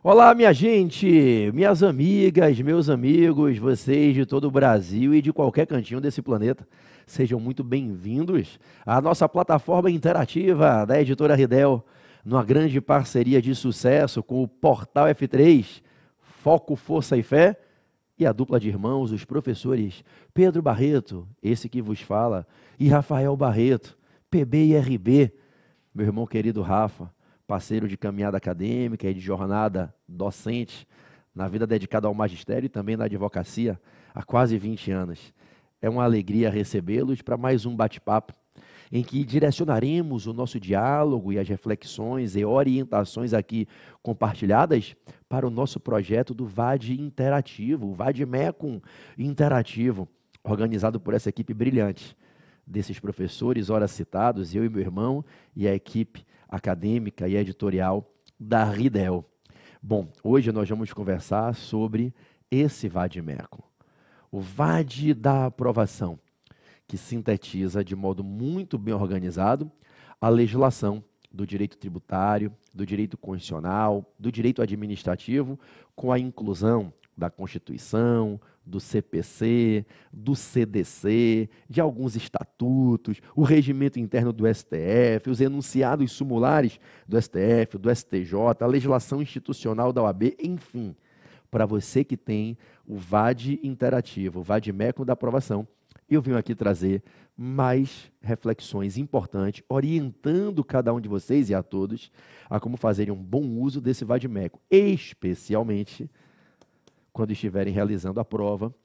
Olá, minha gente, minhas amigas, meus amigos, vocês de todo o Brasil e de qualquer cantinho desse planeta. Sejam muito bem-vindos à nossa plataforma interativa da Editora Ridel, numa grande parceria de sucesso com o Portal F3, Foco, Força e Fé, e a dupla de irmãos, os professores Pedro Barreto, esse que vos fala, e Rafael Barreto, PB e RB, meu irmão querido Rafa, parceiro de caminhada acadêmica e de jornada docente na vida dedicada ao magistério e também na advocacia há quase 20 anos. É uma alegria recebê-los para mais um bate-papo em que direcionaremos o nosso diálogo e as reflexões e orientações aqui compartilhadas para o nosso projeto do VAD Interativo, o VAD Mecum Interativo, organizado por essa equipe brilhante desses professores, ora citados, eu e meu irmão, e a equipe acadêmica e editorial da Ridel. Bom, hoje nós vamos conversar sobre esse VAD Mecum, o VAD da aprovação, que sintetiza de modo muito bem organizado a legislação do direito tributário, do direito constitucional, do direito administrativo, com a inclusão da Constituição, do CPC, do CDC, de alguns estatutos, o regimento interno do STF, os enunciados sumulares do STF, do STJ, a legislação institucional da OAB, enfim, para você que tem o VAD interativo, o VAD Mecum da aprovação, eu venho aqui trazer mais reflexões importantes, orientando cada um de vocês e a todos a como fazerem um bom uso desse VAD Mecum, especialmente quando estiverem realizando a prova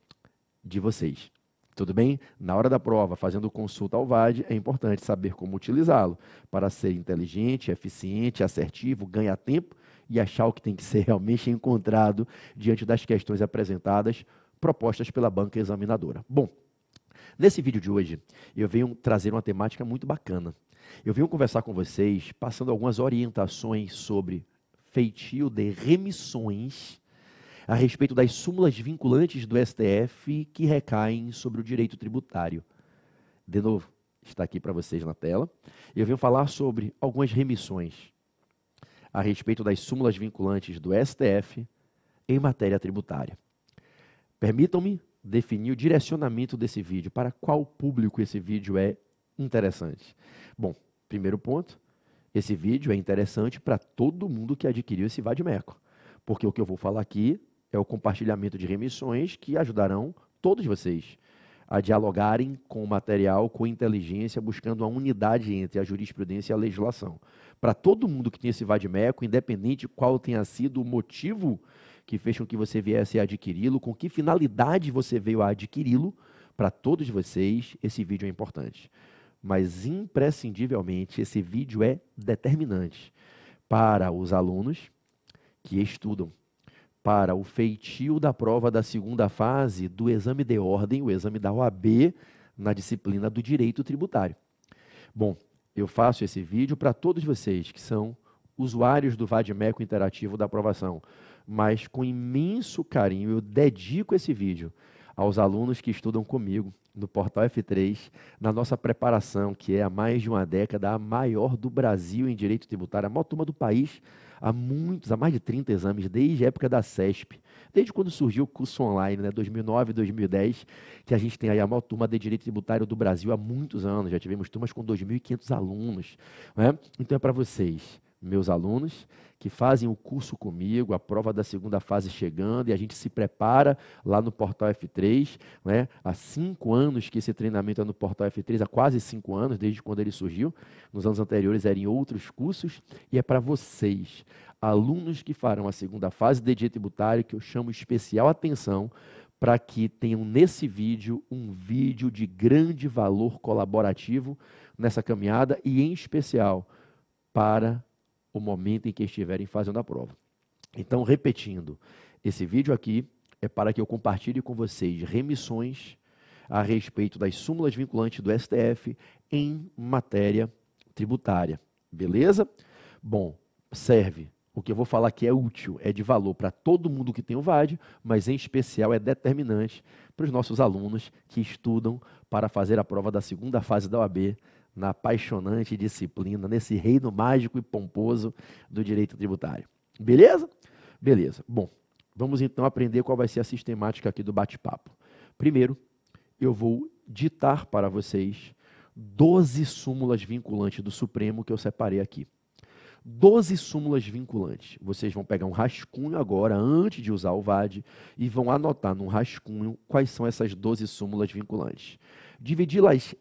de vocês. Tudo bem? Na hora da prova, fazendo consulta ao VAD, é importante saber como utilizá-lo para ser inteligente, eficiente, assertivo, ganhar tempo e achar o que tem que ser realmente encontrado diante das questões apresentadas, propostas pela banca examinadora. Bom, nesse vídeo de hoje, eu venho trazer uma temática muito bacana. Eu venho conversar com vocês, passando algumas orientações sobre feitio de remissões a respeito das súmulas vinculantes do STF que recaem sobre o direito tributário. De novo, está aqui para vocês na tela. Eu venho falar sobre algumas remissões a respeito das súmulas vinculantes do STF em matéria tributária. Permitam-me definir o direcionamento desse vídeo, para qual público esse vídeo é interessante. Bom, primeiro ponto, esse vídeo é interessante para todo mundo que adquiriu esse VAD Mecum, porque o que eu vou falar aqui é o compartilhamento de remissões que ajudarão todos vocês a dialogarem com o material, com inteligência, buscando uma unidade entre a jurisprudência e a legislação. Para todo mundo que tem esse VAD Mecum, independente de qual tenha sido o motivo que fez com que você viesse a adquiri-lo, com que finalidade você veio a adquiri-lo, para todos vocês, esse vídeo é importante. Mas, imprescindivelmente, esse vídeo é determinante para os alunos que estudam para o feitio da prova da segunda fase do exame de ordem, o exame da OAB, na disciplina do direito tributário. Bom, eu faço esse vídeo para todos vocês que são usuários do VAD Mecum interativo da aprovação, mas com imenso carinho eu dedico esse vídeo aos alunos que estudam comigo no Portal F3, na nossa preparação, que é há mais de uma década, a maior do Brasil em direito tributário, a maior turma do país, há mais de 30 exames, desde a época da CESP, desde quando surgiu o curso online, né, 2009, 2010, que a gente tem aí a maior turma de direito tributário do Brasil há muitos anos, já tivemos turmas com 2.500 alunos, né? Então é para vocês, meus alunos, que fazem o curso comigo, a prova da segunda fase chegando, e a gente se prepara lá no Portal F3, né? Há 5 anos que esse treinamento é no Portal F3, há quase 5 anos, desde quando ele surgiu. Nos anos anteriores eram em outros cursos, e é para vocês, alunos que farão a segunda fase de direito tributário, que eu chamo especial atenção para que tenham nesse vídeo um vídeo de grande valor colaborativo nessa caminhada, e em especial para o momento em que estiverem fazendo a prova. Então, repetindo, esse vídeo aqui é para que eu compartilhe com vocês remissões a respeito das súmulas vinculantes do STF em matéria tributária. Beleza? Bom, serve. O que eu vou falar aqui é útil, é de valor para todo mundo que tem o VAD, mas em especial é determinante para os nossos alunos que estudam para fazer a prova da segunda fase da OAB na apaixonante disciplina, nesse reino mágico e pomposo do direito tributário. Beleza? Beleza. Bom, vamos então aprender qual vai ser a sistemática aqui do bate-papo. Primeiro, eu vou ditar para vocês 12 súmulas vinculantes do Supremo que eu separei aqui. 12 súmulas vinculantes. Vocês vão pegar um rascunho agora, antes de usar o VAD, e vão anotar num rascunho quais são essas 12 súmulas vinculantes. Dividi-las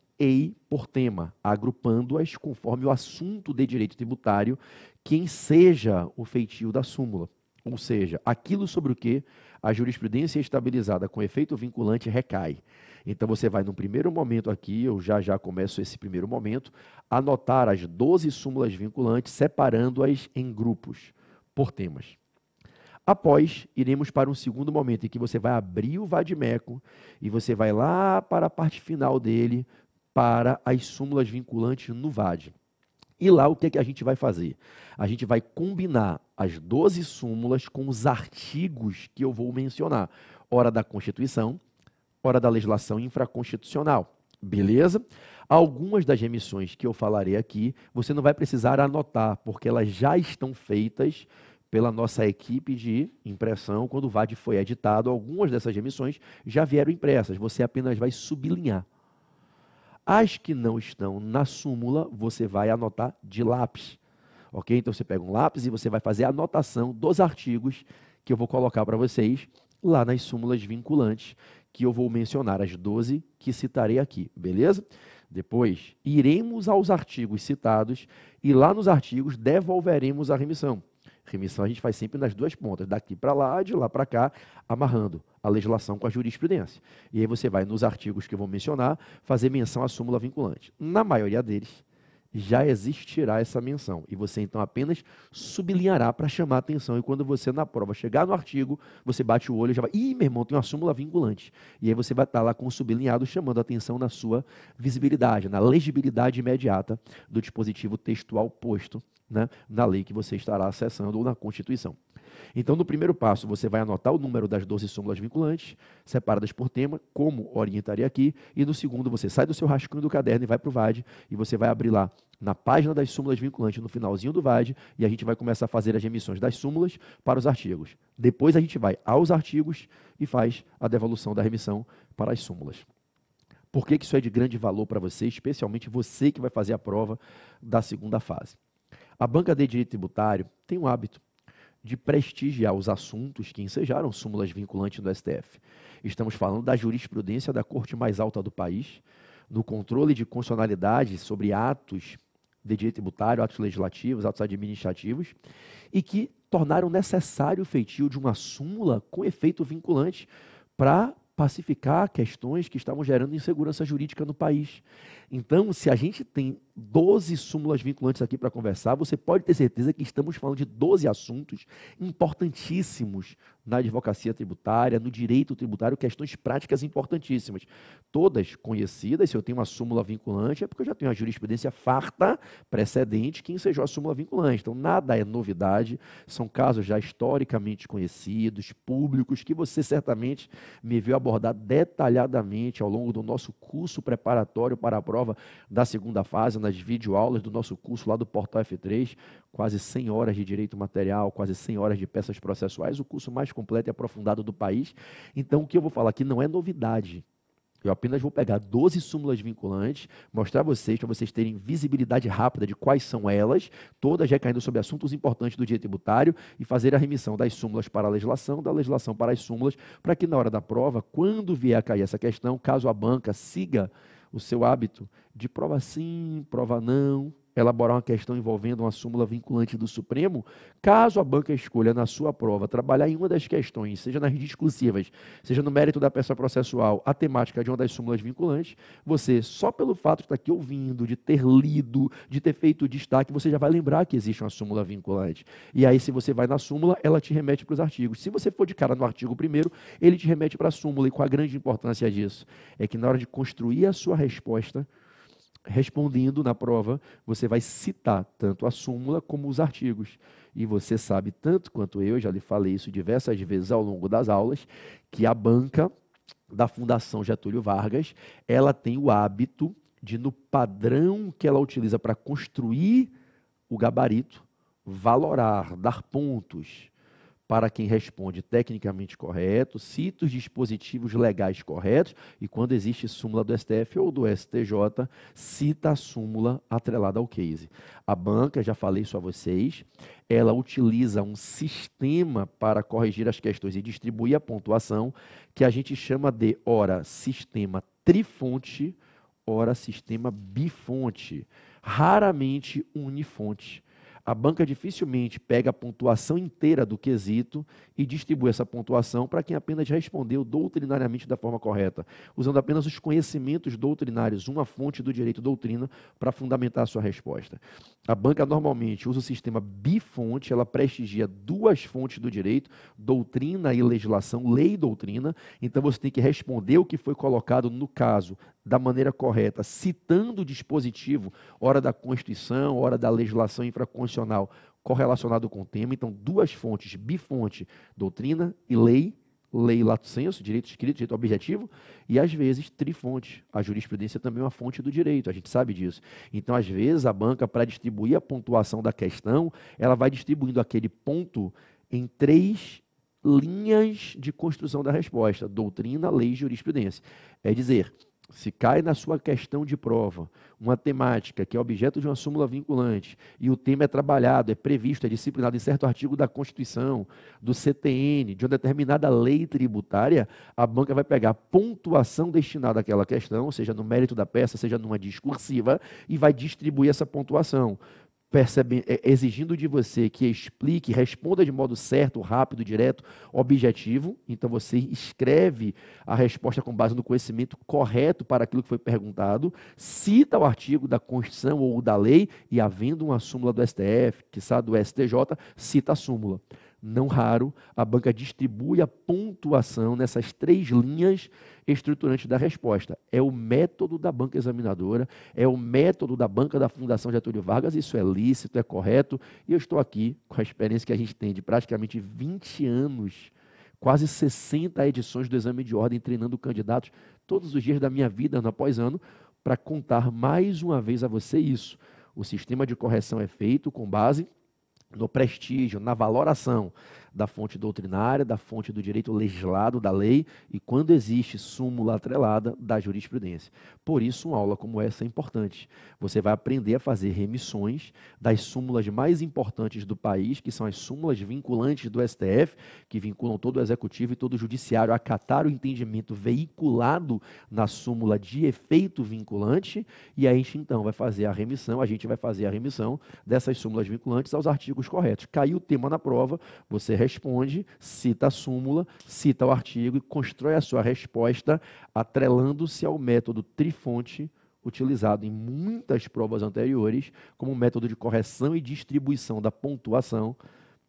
por tema, agrupando-as conforme o assunto de direito tributário que enseja o feitio da súmula. Ou seja, aquilo sobre o que a jurisprudência estabilizada com efeito vinculante recai. Então, você vai, no primeiro momento aqui, eu já começo esse primeiro momento, anotar as 12 súmulas vinculantes, separando-as em grupos, por temas. Após, iremos para um segundo momento, em que você vai abrir o vadimeco e você vai lá para a parte final dele, para as súmulas vinculantes no VAD. E lá, o que é que a gente vai fazer? A gente vai combinar as 12 súmulas com os artigos que eu vou mencionar. Ora da Constituição, ora da legislação infraconstitucional. Beleza? Algumas das remissões que eu falarei aqui, você não vai precisar anotar, porque elas já estão feitas pela nossa equipe de impressão. Quando o VAD foi editado, algumas dessas remissões já vieram impressas. Você apenas vai sublinhar. As que não estão na súmula, você vai anotar de lápis. Ok? Então, você pega um lápis e você vai fazer a anotação dos artigos que eu vou colocar para vocês lá nas súmulas vinculantes, que eu vou mencionar as 12 que citarei aqui. Beleza? Depois, iremos aos artigos citados e lá nos artigos devolveremos a remissão. Remissão a gente faz sempre nas duas pontas, daqui para lá, de lá para cá, amarrando a legislação com a jurisprudência. E aí você vai nos artigos que eu vou mencionar, fazer menção à súmula vinculante. Na maioria deles, já existirá essa menção. E você então apenas sublinhará para chamar a atenção. E quando você na prova chegar no artigo, você bate o olho e já vai, ih, meu irmão, tem uma súmula vinculante. E aí você vai estar lá com o sublinhado chamando a atenção na sua visibilidade, na legibilidade imediata do dispositivo textual posto, né, na lei que você estará acessando ou na Constituição. Então, no primeiro passo, você vai anotar o número das 12 súmulas vinculantes, separadas por tema, como orientarei aqui, e no segundo, você sai do seu rascunho do caderno e vai para o VAD, e você vai abrir lá na página das súmulas vinculantes, no finalzinho do VAD, e a gente vai começar a fazer as remissões das súmulas para os artigos. Depois a gente vai aos artigos e faz a devolução da remissão para as súmulas. Por que isso é de grande valor para você, especialmente você que vai fazer a prova da segunda fase? A banca de direito tributário tem um hábito de prestigiar os assuntos que ensejaram súmulas vinculantes do STF. Estamos falando da jurisprudência da Corte mais alta do país, no controle de constitucionalidade sobre atos de direito tributário, atos legislativos, atos administrativos, e que tornaram necessário o feitio de uma súmula com efeito vinculante para pacificar questões que estavam gerando insegurança jurídica no país. Então, se a gente tem 12 súmulas vinculantes aqui para conversar, você pode ter certeza que estamos falando de 12 assuntos importantíssimos na advocacia tributária, no direito tributário, questões práticas importantíssimas. Todas conhecidas. Se eu tenho uma súmula vinculante, é porque eu já tenho uma jurisprudência farta, precedente, que ensejou a súmula vinculante. Então, nada é novidade, são casos já historicamente conhecidos, públicos, que você certamente me viu abordar detalhadamente ao longo do nosso curso preparatório para a prova da segunda fase, nas videoaulas do nosso curso lá do Portal F3, quase 100 horas de direito material, quase 100 horas de peças processuais, o curso mais completo e aprofundado do país. Então, o que eu vou falar aqui não é novidade. Eu apenas vou pegar 12 súmulas vinculantes, mostrar a vocês, para vocês terem visibilidade rápida de quais são elas, todas recaindo sobre assuntos importantes do direito tributário, e fazer a remissão das súmulas para a legislação, da legislação para as súmulas, para que na hora da prova, quando vier a cair essa questão, caso a banca siga o seu hábito de prova sim, prova não, elaborar uma questão envolvendo uma súmula vinculante do Supremo, caso a banca escolha na sua prova trabalhar em uma das questões, seja nas discursivas, seja no mérito da peça processual, a temática de uma das súmulas vinculantes, você, só pelo fato de estar aqui ouvindo, de ter lido, de ter feito o destaque, você já vai lembrar que existe uma súmula vinculante. E aí, se você vai na súmula, ela te remete para os artigos. Se você for de cara no artigo primeiro, ele te remete para a súmula. E qual a grande importância disso? É que na hora de construir a sua resposta, respondendo na prova, você vai citar tanto a súmula como os artigos. E você sabe tanto quanto eu, já lhe falei isso diversas vezes ao longo das aulas, que a banca da Fundação Getúlio Vargas, ela tem o hábito de, no padrão que ela utiliza para construir o gabarito, valorar, dar pontos para quem responde tecnicamente correto, cita os dispositivos legais corretos e quando existe súmula do STF ou do STJ, cita a súmula atrelada ao case. A banca, já falei isso a vocês, ela utiliza um sistema para corrigir as questões e distribuir a pontuação que a gente chama de, ora, sistema trifonte, ora, sistema bifonte, raramente unifonte. A banca dificilmente pega a pontuação inteira do quesito e distribui essa pontuação para quem apenas respondeu doutrinariamente da forma correta, usando apenas os conhecimentos doutrinários, uma fonte do direito doutrina, para fundamentar a sua resposta. A banca normalmente usa o sistema bifonte, ela prestigia duas fontes do direito, doutrina e legislação, lei e doutrina, então você tem que responder o que foi colocado no caso da maneira correta, citando o dispositivo, ora da Constituição, ora da legislação infraconstitucional correlacionado com o tema. Então, duas fontes, bifonte, doutrina e lei, lei lato sensu, direito escrito, direito objetivo, e às vezes trifonte. A jurisprudência também é uma fonte do direito, a gente sabe disso. Então, às vezes, a banca, para distribuir a pontuação da questão, ela vai distribuindo aquele ponto em 3 linhas de construção da resposta: doutrina, lei e jurisprudência. É dizer, se cai na sua questão de prova uma temática que é objeto de uma súmula vinculante e o tema é trabalhado, é previsto, é disciplinado em certo artigo da Constituição, do CTN, de uma determinada lei tributária, a banca vai pegar a pontuação destinada àquela questão, seja no mérito da peça, seja numa discursiva, e vai distribuir essa pontuação, exigindo de você que explique, responda de modo certo, rápido, direto, objetivo. Então, você escreve a resposta com base no conhecimento correto para aquilo que foi perguntado, cita o artigo da Constituição ou da lei e, havendo uma súmula do STF, quiçá do STJ, cita a súmula. Não raro, a banca distribui a pontuação nessas 3 linhas estruturantes da resposta. É o método da banca examinadora, é o método da banca da Fundação Getúlio Vargas, isso é lícito, é correto, e eu estou aqui com a experiência que a gente tem de praticamente 20 anos, quase 60 edições do exame de ordem, treinando candidatos todos os dias da minha vida, ano após ano, para contar mais uma vez a você isso. O sistema de correção é feito com base no prestígio, na valoração da fonte doutrinária, da fonte do direito legislado, da lei, e quando existe súmula atrelada, da jurisprudência. Por isso, uma aula como essa é importante. Você vai aprender a fazer remissões das súmulas mais importantes do país, que são as súmulas vinculantes do STF, que vinculam todo o executivo e todo o judiciário a acatar o entendimento veiculado na súmula de efeito vinculante, e a gente então vai fazer a remissão, dessas súmulas vinculantes aos artigos corretos. Caiu o tema na prova, você responde, cita a súmula, cita o artigo e constrói a sua resposta atrelando-se ao método trifonte utilizado em muitas provas anteriores como método de correção e distribuição da pontuação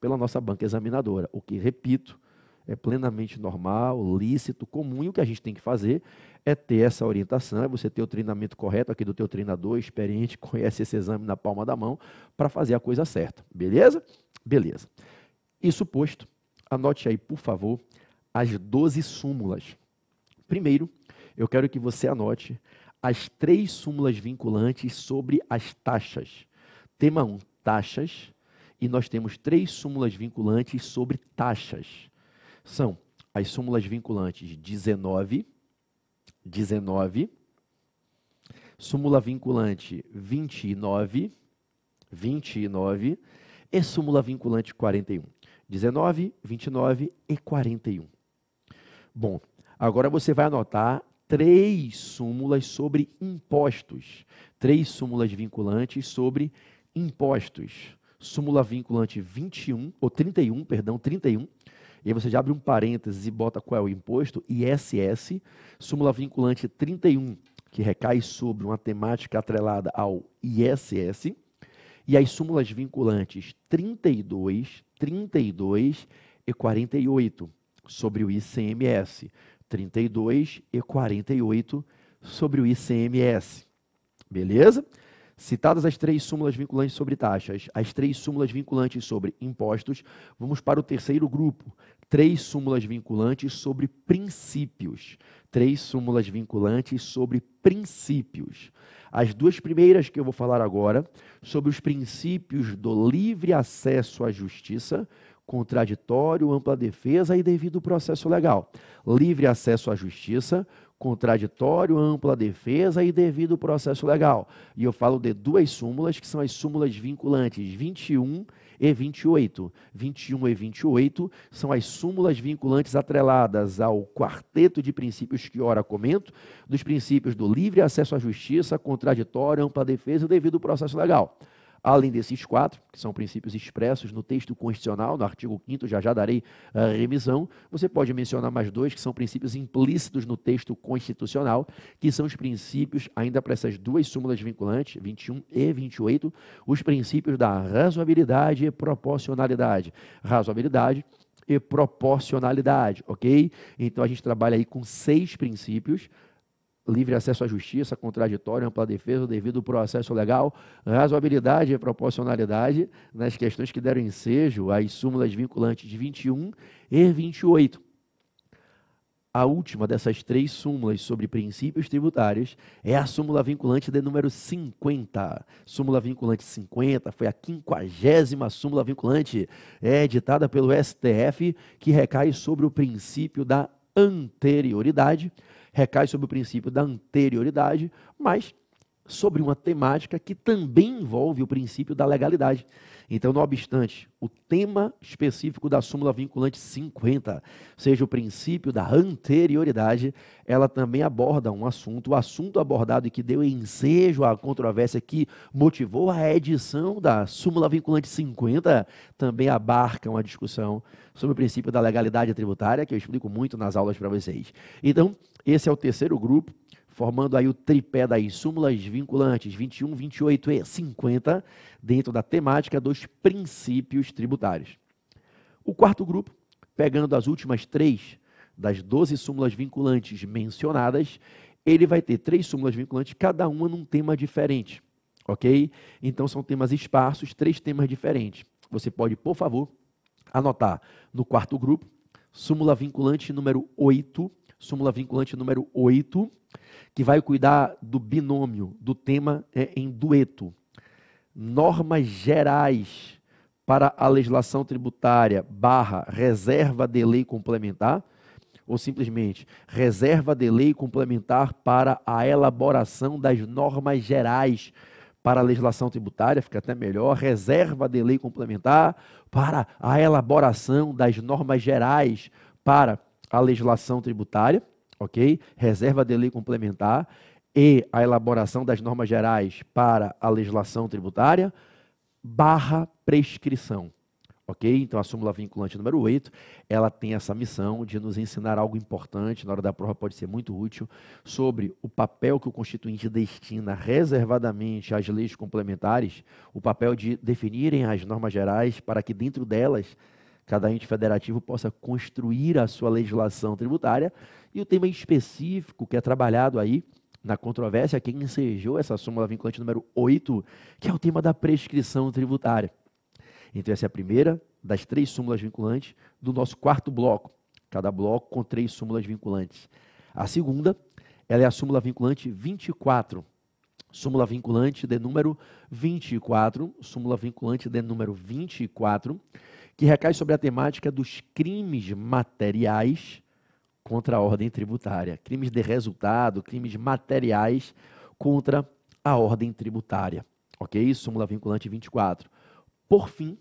pela nossa banca examinadora, o que, repito, é plenamente normal, lícito, comum, e o que a gente tem que fazer é ter essa orientação, é você ter o treinamento correto aqui do teu treinador, experiente, conhece esse exame na palma da mão, para fazer a coisa certa, beleza? Beleza. Isso posto, anote aí, por favor, as 12 súmulas. Primeiro, eu quero que você anote as 3 súmulas vinculantes sobre as taxas. Tema 1, taxas, e nós temos 3 súmulas vinculantes sobre taxas. São as súmulas vinculantes 19, súmula vinculante 29 e súmula vinculante 41. 19, 29 e 41. Bom, agora você vai anotar 3 súmulas sobre impostos. 3 súmulas vinculantes sobre impostos. Súmula vinculante 31, ou 31, perdão, 31. E aí você já abre um parênteses e bota qual é o imposto, ISS. Súmula vinculante 31, que recai sobre uma temática atrelada ao ISS. E as súmulas vinculantes 32 e 48 sobre o ICMS. 32 e 48 sobre o ICMS. Beleza? Citadas as 3 súmulas vinculantes sobre taxas, as 3 súmulas vinculantes sobre impostos, vamos para o terceiro grupo. 3 súmulas vinculantes sobre princípios. 3 súmulas vinculantes sobre princípios. As 2 primeiras que eu vou falar agora, sobre os princípios do livre acesso à justiça, contraditório, ampla defesa e devido processo legal. Livre acesso à justiça, contraditório, ampla defesa e devido processo legal. E eu falo de duas súmulas, que são as súmulas vinculantes 21 e 28. 21 e 28 são as súmulas vinculantes atreladas ao quarteto de princípios que ora comento, dos princípios do livre acesso à justiça, contraditório, ampla defesa e devido processo legal. Além desses quatro, que são princípios expressos no texto constitucional, no artigo 5º, já darei a revisão, você pode mencionar mais dois, que são princípios implícitos no texto constitucional, que são os princípios, ainda para essas duas súmulas vinculantes, 21 e 28, os princípios da razoabilidade e proporcionalidade. Razoabilidade e proporcionalidade, ok? Então, a gente trabalha aí com 6 princípios: livre acesso à justiça, contraditório, ampla defesa, devido processo legal, razoabilidade e proporcionalidade, nas questões que deram ensejo às súmulas vinculantes de 21 e 28. A última dessas 3 súmulas sobre princípios tributários é a súmula vinculante de número 50. Súmula vinculante 50 foi a 50ª súmula vinculante, editada pelo STF, que recai sobre o princípio da anterioridade, mas sobre uma temática que também envolve o princípio da legalidade. Então, não obstante o tema específico da súmula vinculante 50 seja o princípio da anterioridade, ela também aborda um assunto, o assunto abordado e que deu ensejo à controvérsia que motivou a edição da súmula vinculante 50, também abarca uma discussão sobre o princípio da legalidade tributária, que eu explico muito nas aulas para vocês. Então, esse é o terceiro grupo, formando aí o tripé das súmulas vinculantes 21, 28 e 50, dentro da temática dos princípios tributários. O quarto grupo, pegando as últimas 3 das 12 súmulas vinculantes mencionadas, ele vai ter 3 súmulas vinculantes, cada uma num tema diferente, ok? Então, são temas esparsos, 3 temas diferentes. Você pode, por favor, anotar no quarto grupo, súmula vinculante número 8, que vai cuidar do binômio, do tema em dueto. Normas gerais para a legislação tributária / reserva de lei complementar, ou simplesmente reserva de lei complementar para a elaboração das normas gerais para a legislação tributária, fica até melhor, reserva de lei complementar para a elaboração das normas gerais para a legislação tributária, ok? Reserva de lei complementar e a elaboração das normas gerais para a legislação tributária / prescrição, ok? Então, a súmula vinculante número 8, ela tem essa missão de nos ensinar algo importante, na hora da prova pode ser muito útil, sobre o papel que o constituinte destina reservadamente às leis complementares, o papel de definirem as normas gerais para que dentro delas cada ente federativo possa construir a sua legislação tributária, e o tema específico que é trabalhado aí na controvérsia, quem ensejou essa súmula vinculante número 8, que é o tema da prescrição tributária. Então, essa é a primeira das 3 súmulas vinculantes do nosso quarto bloco, cada bloco com 3 súmulas vinculantes. A segunda, ela é a súmula vinculante 24, súmula vinculante de número 24, que recai sobre a temática dos crimes materiais contra a ordem tributária. Crimes de resultado, crimes materiais contra a ordem tributária. Ok? Súmula vinculante 24. Por fim,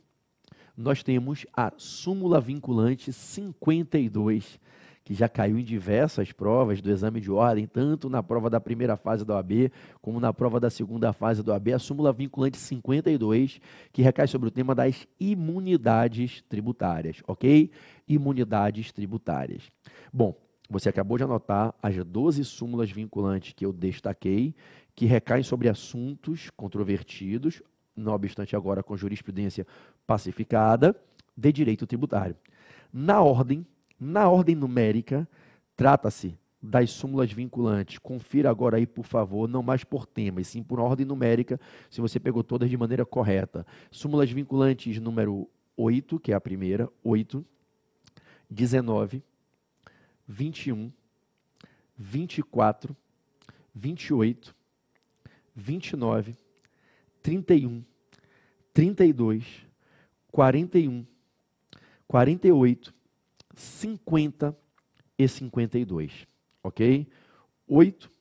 nós temos a súmula vinculante 52, que já caiu em diversas provas do exame de ordem, tanto na prova da primeira fase da OAB, como na prova da segunda fase da OAB, a súmula vinculante 52, que recai sobre o tema das imunidades tributárias, ok? Imunidades tributárias. Bom, você acabou de anotar as 12 súmulas vinculantes que eu destaquei, que recaem sobre assuntos controvertidos, não obstante agora com jurisprudência pacificada, de direito tributário. Na ordem numérica, trata-se das súmulas vinculantes. Confira agora aí, por favor, não mais por tema, e sim por ordem numérica, se você pegou todas de maneira correta. Súmulas vinculantes número 8, que é a primeira, 8, 19, 21, 24, 28, 29, 31, 32, 41, 48, 50 e 52, ok? 8,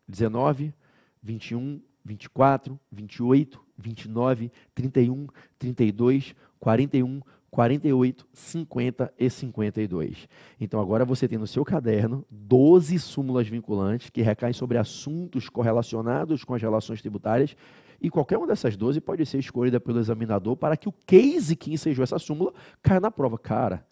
19, 21, 24, 28, 29, 31, 32, 41, 48, 50 e 52. Então, agora você tem no seu caderno 12 súmulas vinculantes que recaem sobre assuntos correlacionados com as relações tributárias e qualquer uma dessas 12 pode ser escolhida pelo examinador para que o case que ensejou essa súmula caia na prova. Cara,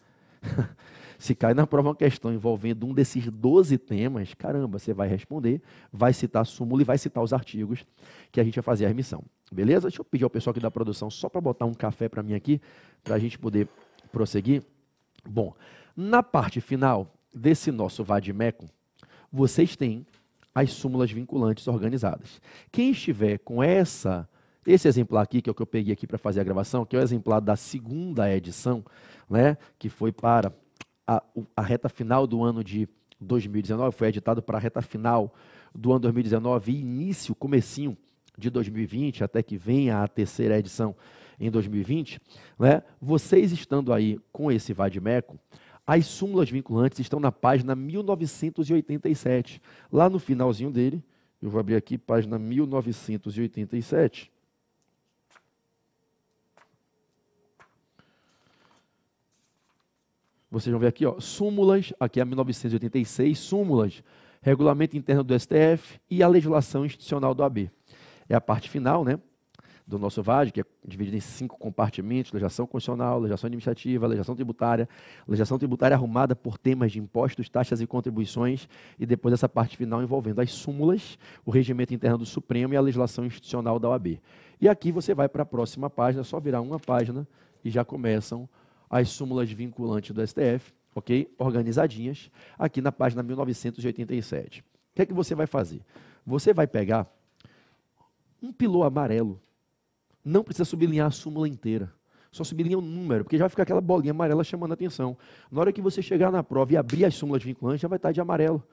se cai na prova uma questão envolvendo um desses 12 temas, caramba, você vai responder, vai citar a súmula e vai citar os artigos que a gente vai fazer a remissão. Beleza? Deixa eu pedir ao pessoal aqui da produção só para botar um café para mim aqui, para a gente poder prosseguir. Bom, na parte final desse nosso vade-mecum, vocês têm as súmulas vinculantes organizadas. Quem estiver com esse exemplar aqui, que é o que eu peguei aqui para fazer a gravação, que é o exemplar da segunda edição, né, que foi para a reta final do ano de 2019, foi editado para a reta final do ano 2019 e início, comecinho de 2020, até que venha a terceira edição em 2020, né? Vocês estando aí com esse vade-mecum, as súmulas vinculantes estão na página 1987. Lá no finalzinho dele, eu vou abrir aqui página 1987. Vocês vão ver aqui, ó, súmulas, aqui é a 1986, súmulas, regulamento interno do STF e a legislação institucional do AB. É a parte final, né, do nosso VAD, que é dividido em 5 compartimentos: legislação constitucional, legislação administrativa, legislação tributária arrumada por temas de impostos, taxas e contribuições, e depois essa parte final envolvendo as súmulas, o regimento interno do Supremo e a legislação institucional da OAB. E aqui você vai para a próxima página, é só virar uma página e já começam as súmulas vinculantes do STF, ok? Organizadinhas, aqui na página 1987. O que é que você vai fazer? Você vai pegar um pilô amarelo, não precisa sublinhar a súmula inteira, só sublinha o número, porque já vai ficar aquela bolinha amarela chamando a atenção. Na hora que você chegar na prova e abrir as súmulas vinculantes, já vai estar de amarelo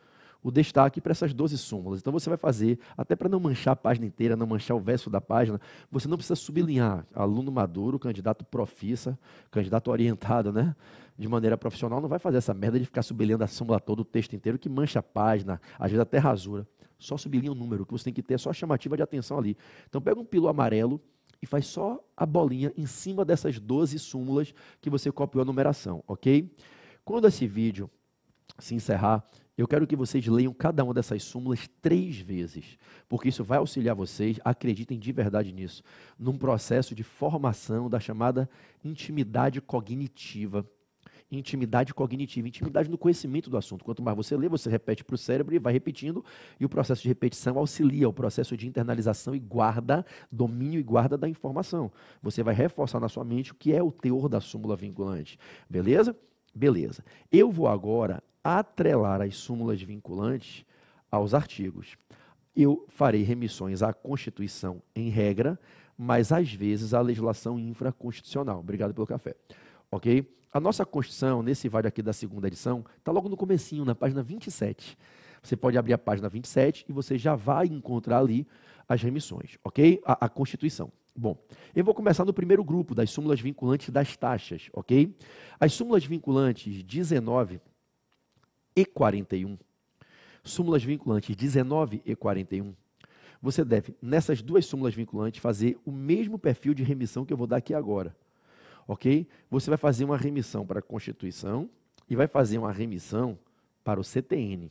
o destaque para essas 12 súmulas. Então você vai fazer, até para não manchar a página inteira, não manchar o verso da página, você não precisa sublinhar aluno maduro, candidato profissa, candidato orientado, né, de maneira profissional, não vai fazer essa merda de ficar sublinhando a súmula toda, o texto inteiro, que mancha a página, às vezes até rasura. Só sublinha o número, o que você tem que ter é só a chamativa de atenção ali. Então pega um pilô amarelo e faz só a bolinha em cima dessas 12 súmulas que você copiou a numeração, ok? Quando esse vídeo se encerrar, eu quero que vocês leiam cada uma dessas súmulas 3 vezes, porque isso vai auxiliar vocês, acreditem de verdade nisso, num processo de formação da chamada intimidade cognitiva. Intimidade no conhecimento do assunto. Quanto mais você lê, você repete para o cérebro e vai repetindo, e o processo de repetição auxilia o processo de internalização e guarda, domínio e guarda da informação. Você vai reforçar na sua mente o que é o teor da súmula vinculante. Beleza? Beleza. Eu vou agora atrelar as súmulas vinculantes aos artigos. Eu farei remissões à Constituição em regra, mas às vezes à legislação infraconstitucional. Obrigado pelo café. Ok? A nossa Constituição, nesse VAD aqui da segunda edição, está logo no comecinho, na página 27. Você pode abrir a página 27 e você já vai encontrar ali as remissões, ok? A Constituição. Bom, eu vou começar no primeiro grupo, das súmulas vinculantes das taxas, ok? As súmulas vinculantes 19 e 41, súmulas vinculantes 19 e 41, você deve, nessas duas súmulas vinculantes, fazer o mesmo perfil de remissão que eu vou dar aqui agora. Ok? Você vai fazer uma remissão para a Constituição e vai fazer uma remissão para o CTN.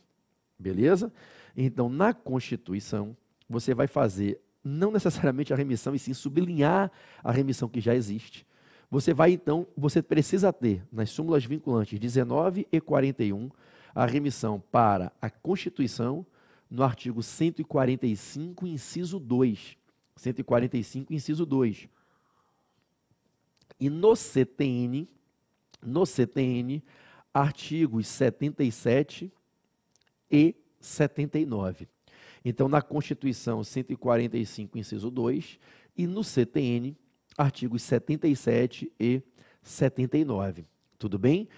Beleza? Então, na Constituição, você vai fazer não necessariamente a remissão, e sim sublinhar a remissão que já existe. Você vai, então, você precisa ter, nas súmulas vinculantes 19 e 41, a remissão para a Constituição no artigo 145, inciso 2. 145, inciso 2. E no CTN, artigos 77 e 79. Então, na Constituição, 145, inciso 2, e no CTN, artigos 77 e 79. Tudo bem?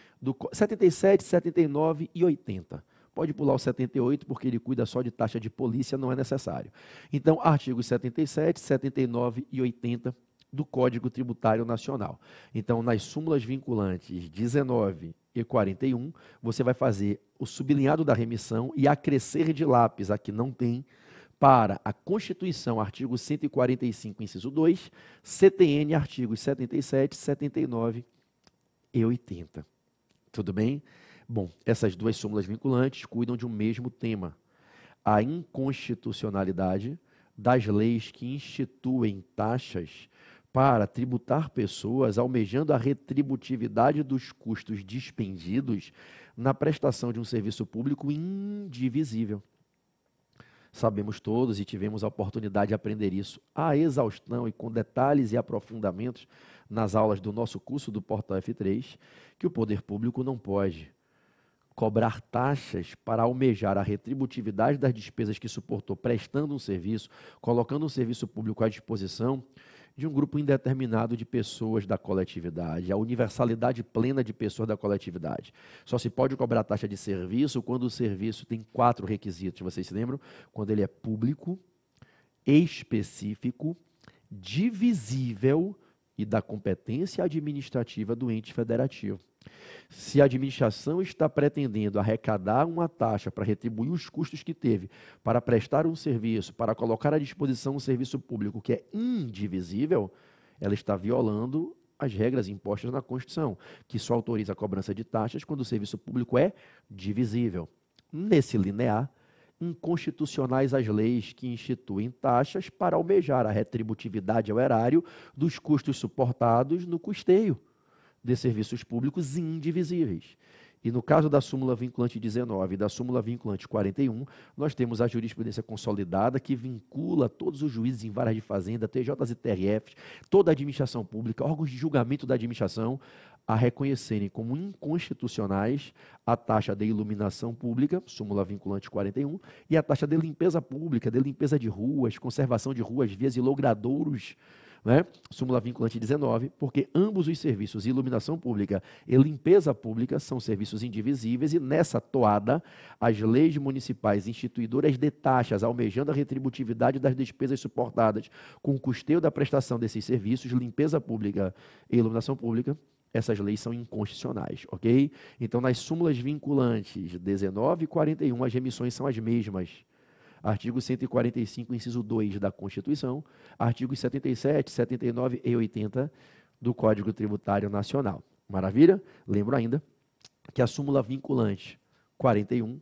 77, 79 e 80. Pode pular o 78, porque ele cuida só de taxa de polícia, não é necessário. Então, artigos 77, 79 e 80 do Código Tributário Nacional. Então, nas súmulas vinculantes 19 e 41, você vai fazer o sublinhado da remissão e acrescer de lápis, aqui não tem, para a Constituição, artigo 145, inciso 2, CTN, artigos 77, 79 e 80. Tudo bem? Bom, essas duas súmulas vinculantes cuidam de um mesmo tema, a inconstitucionalidade das leis que instituem taxas para tributar pessoas almejando a retributividade dos custos dispendidos na prestação de um serviço público indivisível. Sabemos todos e tivemos a oportunidade de aprender isso à exaustão e com detalhes e aprofundamentos nas aulas do nosso curso do Portal F3, que o poder público não pode cobrar taxas para almejar a retributividade das despesas que suportou prestando um serviço, colocando um serviço público à disposição de um grupo indeterminado de pessoas da coletividade, a universalidade plena de pessoas da coletividade. Só se pode cobrar taxa de serviço quando o serviço tem 4 requisitos, vocês se lembram? Quando ele é público, específico, divisível e da competência administrativa do ente federativo. Se a administração está pretendendo arrecadar uma taxa para retribuir os custos que teve, para prestar um serviço, para colocar à disposição um serviço público que é indivisível, ela está violando as regras impostas na Constituição, que só autoriza a cobrança de taxas quando o serviço público é divisível. Nesse linear, inconstitucionais as leis que instituem taxas para almejar a retributividade ao erário dos custos suportados no custeio de serviços públicos indivisíveis. E no caso da súmula vinculante 19 e da súmula vinculante 41, nós temos a jurisprudência consolidada que vincula todos os juízes em varas de fazenda, TJs e TRFs, toda a administração pública, órgãos de julgamento da administração, a reconhecerem como inconstitucionais a taxa de iluminação pública, súmula vinculante 41, e a taxa de limpeza pública, de limpeza de ruas, conservação de ruas, vias e logradouros, né? Súmula vinculante 19, porque ambos os serviços, iluminação pública e limpeza pública, são serviços indivisíveis e nessa toada, as leis municipais instituidoras de taxas, almejando a retributividade das despesas suportadas com o custeio da prestação desses serviços, limpeza pública e iluminação pública, essas leis são inconstitucionais, ok? Então, nas súmulas vinculantes 19 e 41, as remissões são as mesmas. Artigo 145, inciso 2 da Constituição, artigos 77, 79 e 80 do Código Tributário Nacional. Maravilha? Lembro ainda que a súmula vinculante 41,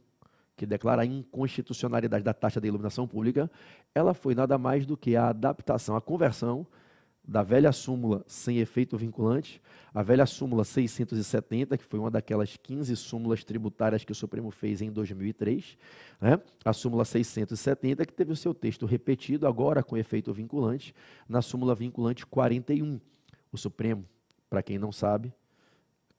que declara a inconstitucionalidade da taxa de iluminação pública, ela foi nada mais do que a adaptação, a conversão da velha súmula sem efeito vinculante, a velha súmula 670, que foi uma daquelas 15 súmulas tributárias que o Supremo fez em 2003, né? A súmula 670, que teve o seu texto repetido, agora com efeito vinculante, na súmula vinculante 41. O Supremo, para quem não sabe,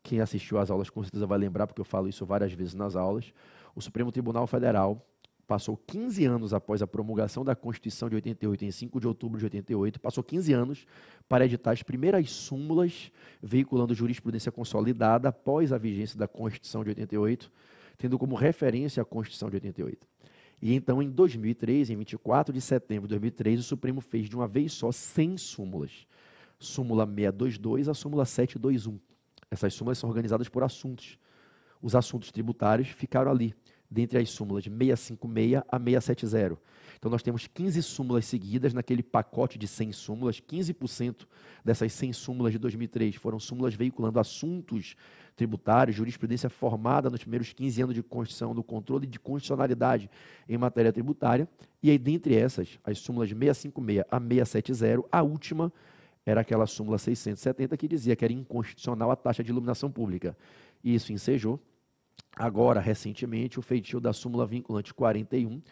quem assistiu às aulas com certeza vai lembrar, porque eu falo isso várias vezes nas aulas, o Supremo Tribunal Federal passou 15 anos após a promulgação da Constituição de 88, em 5 de outubro de 88, passou 15 anos para editar as primeiras súmulas, veiculando jurisprudência consolidada após a vigência da Constituição de 88, tendo como referência a Constituição de 88. E então, em 2003, em 24 de setembro de 2003, o Supremo fez de uma vez só 100 súmulas. Súmula 622 a súmula 721. Essas súmulas são organizadas por assuntos. Os assuntos tributários ficaram ali, dentre as súmulas de 656 a 670. Então, nós temos 15 súmulas seguidas naquele pacote de 100 súmulas. 15% dessas 100 súmulas de 2003 foram súmulas veiculando assuntos tributários, jurisprudência formada nos primeiros 15 anos de Constituição, do controle de constitucionalidade em matéria tributária. E aí, dentre essas, as súmulas de 656 a 670, a última era aquela súmula 670 que dizia que era inconstitucional a taxa de iluminação pública. E isso ensejou, agora, recentemente, o feitio da súmula vinculante 41,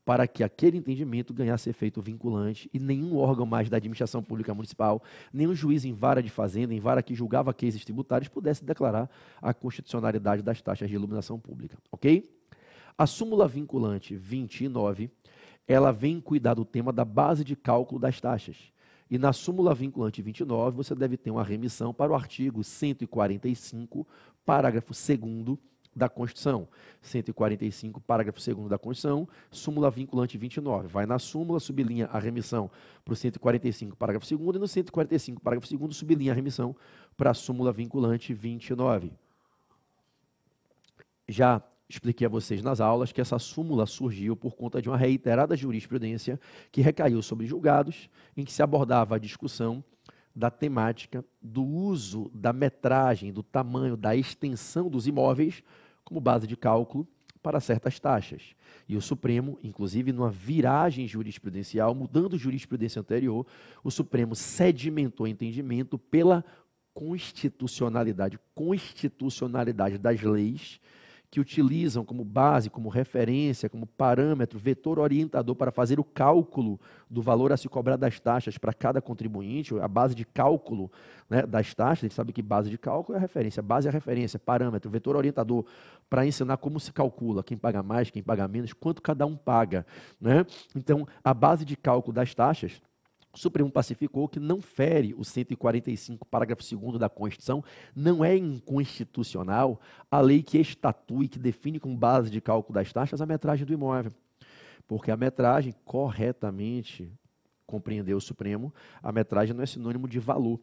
para que aquele entendimento ganhasse efeito vinculante e nenhum órgão mais da administração pública municipal, nenhum juiz em vara de fazenda, em vara que julgava cases tributários, pudesse declarar a constitucionalidade das taxas de iluminação pública, ok? A súmula vinculante 29, ela vem cuidar do tema da base de cálculo das taxas. E na súmula vinculante 29, você deve ter uma remissão para o artigo 145, parágrafo 2º, da Constituição. 145, parágrafo 2º da Constituição, súmula vinculante 29. Vai na súmula, sublinha a remissão para o 145, parágrafo 2º, e no 145, parágrafo 2º, sublinha a remissão para a súmula vinculante 29. Já expliquei a vocês nas aulas que essa súmula surgiu por conta de uma reiterada jurisprudência que recaiu sobre julgados, em que se abordava a discussão da temática do uso da metragem, do tamanho, da extensão dos imóveis como base de cálculo para certas taxas. E o Supremo, inclusive numa viragem jurisprudencial, mudando jurisprudência anterior, o Supremo sedimentou entendimento pela constitucionalidade das leis que utilizam como base, como referência, como parâmetro, vetor orientador para fazer o cálculo do valor a se cobrar das taxas para cada contribuinte, a base de cálculo, né, das taxas. A gente sabe que base de cálculo é a referência, base é a referência, parâmetro, vetor orientador, para ensinar como se calcula, quem paga mais, quem paga menos, quanto cada um paga, né? Então, a base de cálculo das taxas, o Supremo pacificou que não fere o 145, parágrafo 2º da Constituição, não é inconstitucional a lei que estatui, que define como base de cálculo das taxas a metragem do imóvel. Porque a metragem, corretamente, compreendeu o Supremo, a metragem não é sinônimo de valor.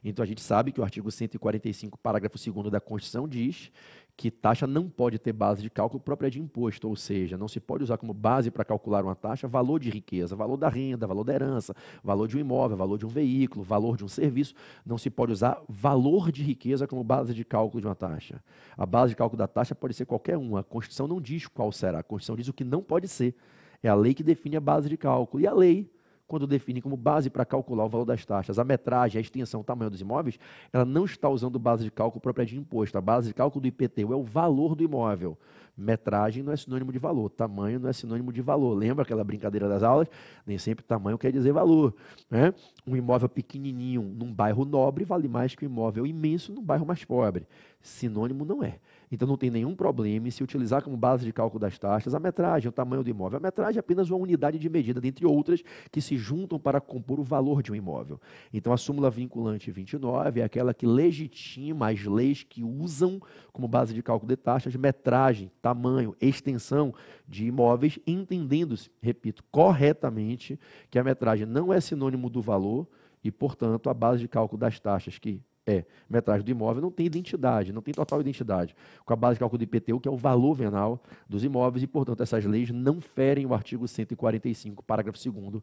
Então, a gente sabe que o artigo 145, parágrafo 2º da Constituição diz que taxa não pode ter base de cálculo própria de imposto, ou seja, não se pode usar como base para calcular uma taxa valor de riqueza, valor da renda, valor da herança, valor de um imóvel, valor de um veículo, valor de um serviço. Não se pode usar valor de riqueza como base de cálculo de uma taxa. A base de cálculo da taxa pode ser qualquer uma. A Constituição não diz qual será, a Constituição diz o que não pode ser. É a lei que define a base de cálculo. E a lei, quando define como base para calcular o valor das taxas, a metragem, a extensão, o tamanho dos imóveis, ela não está usando base de cálculo própria de imposto. A base de cálculo do IPTU é o valor do imóvel. Metragem não é sinônimo de valor, tamanho não é sinônimo de valor. Lembra aquela brincadeira das aulas? Nem sempre tamanho quer dizer valor, né? Um imóvel pequenininho num bairro nobre vale mais que um imóvel imenso num bairro mais pobre. Sinônimo não é. Então não tem nenhum problema em se utilizar como base de cálculo das taxas a metragem, o tamanho do imóvel. A metragem é apenas uma unidade de medida, dentre outras, que se juntam para compor o valor de um imóvel. Então a súmula vinculante 29 é aquela que legitima as leis que usam como base de cálculo de taxas metragem, tamanho, extensão de imóveis, entendendo-se, repito, corretamente, que a metragem não é sinônimo do valor e, portanto, a base de cálculo das taxas, que é metragem do imóvel, não tem identidade, não tem total identidade com a base de cálculo do IPTU, que é o valor venal dos imóveis, e, portanto, essas leis não ferem o artigo 145, parágrafo 2º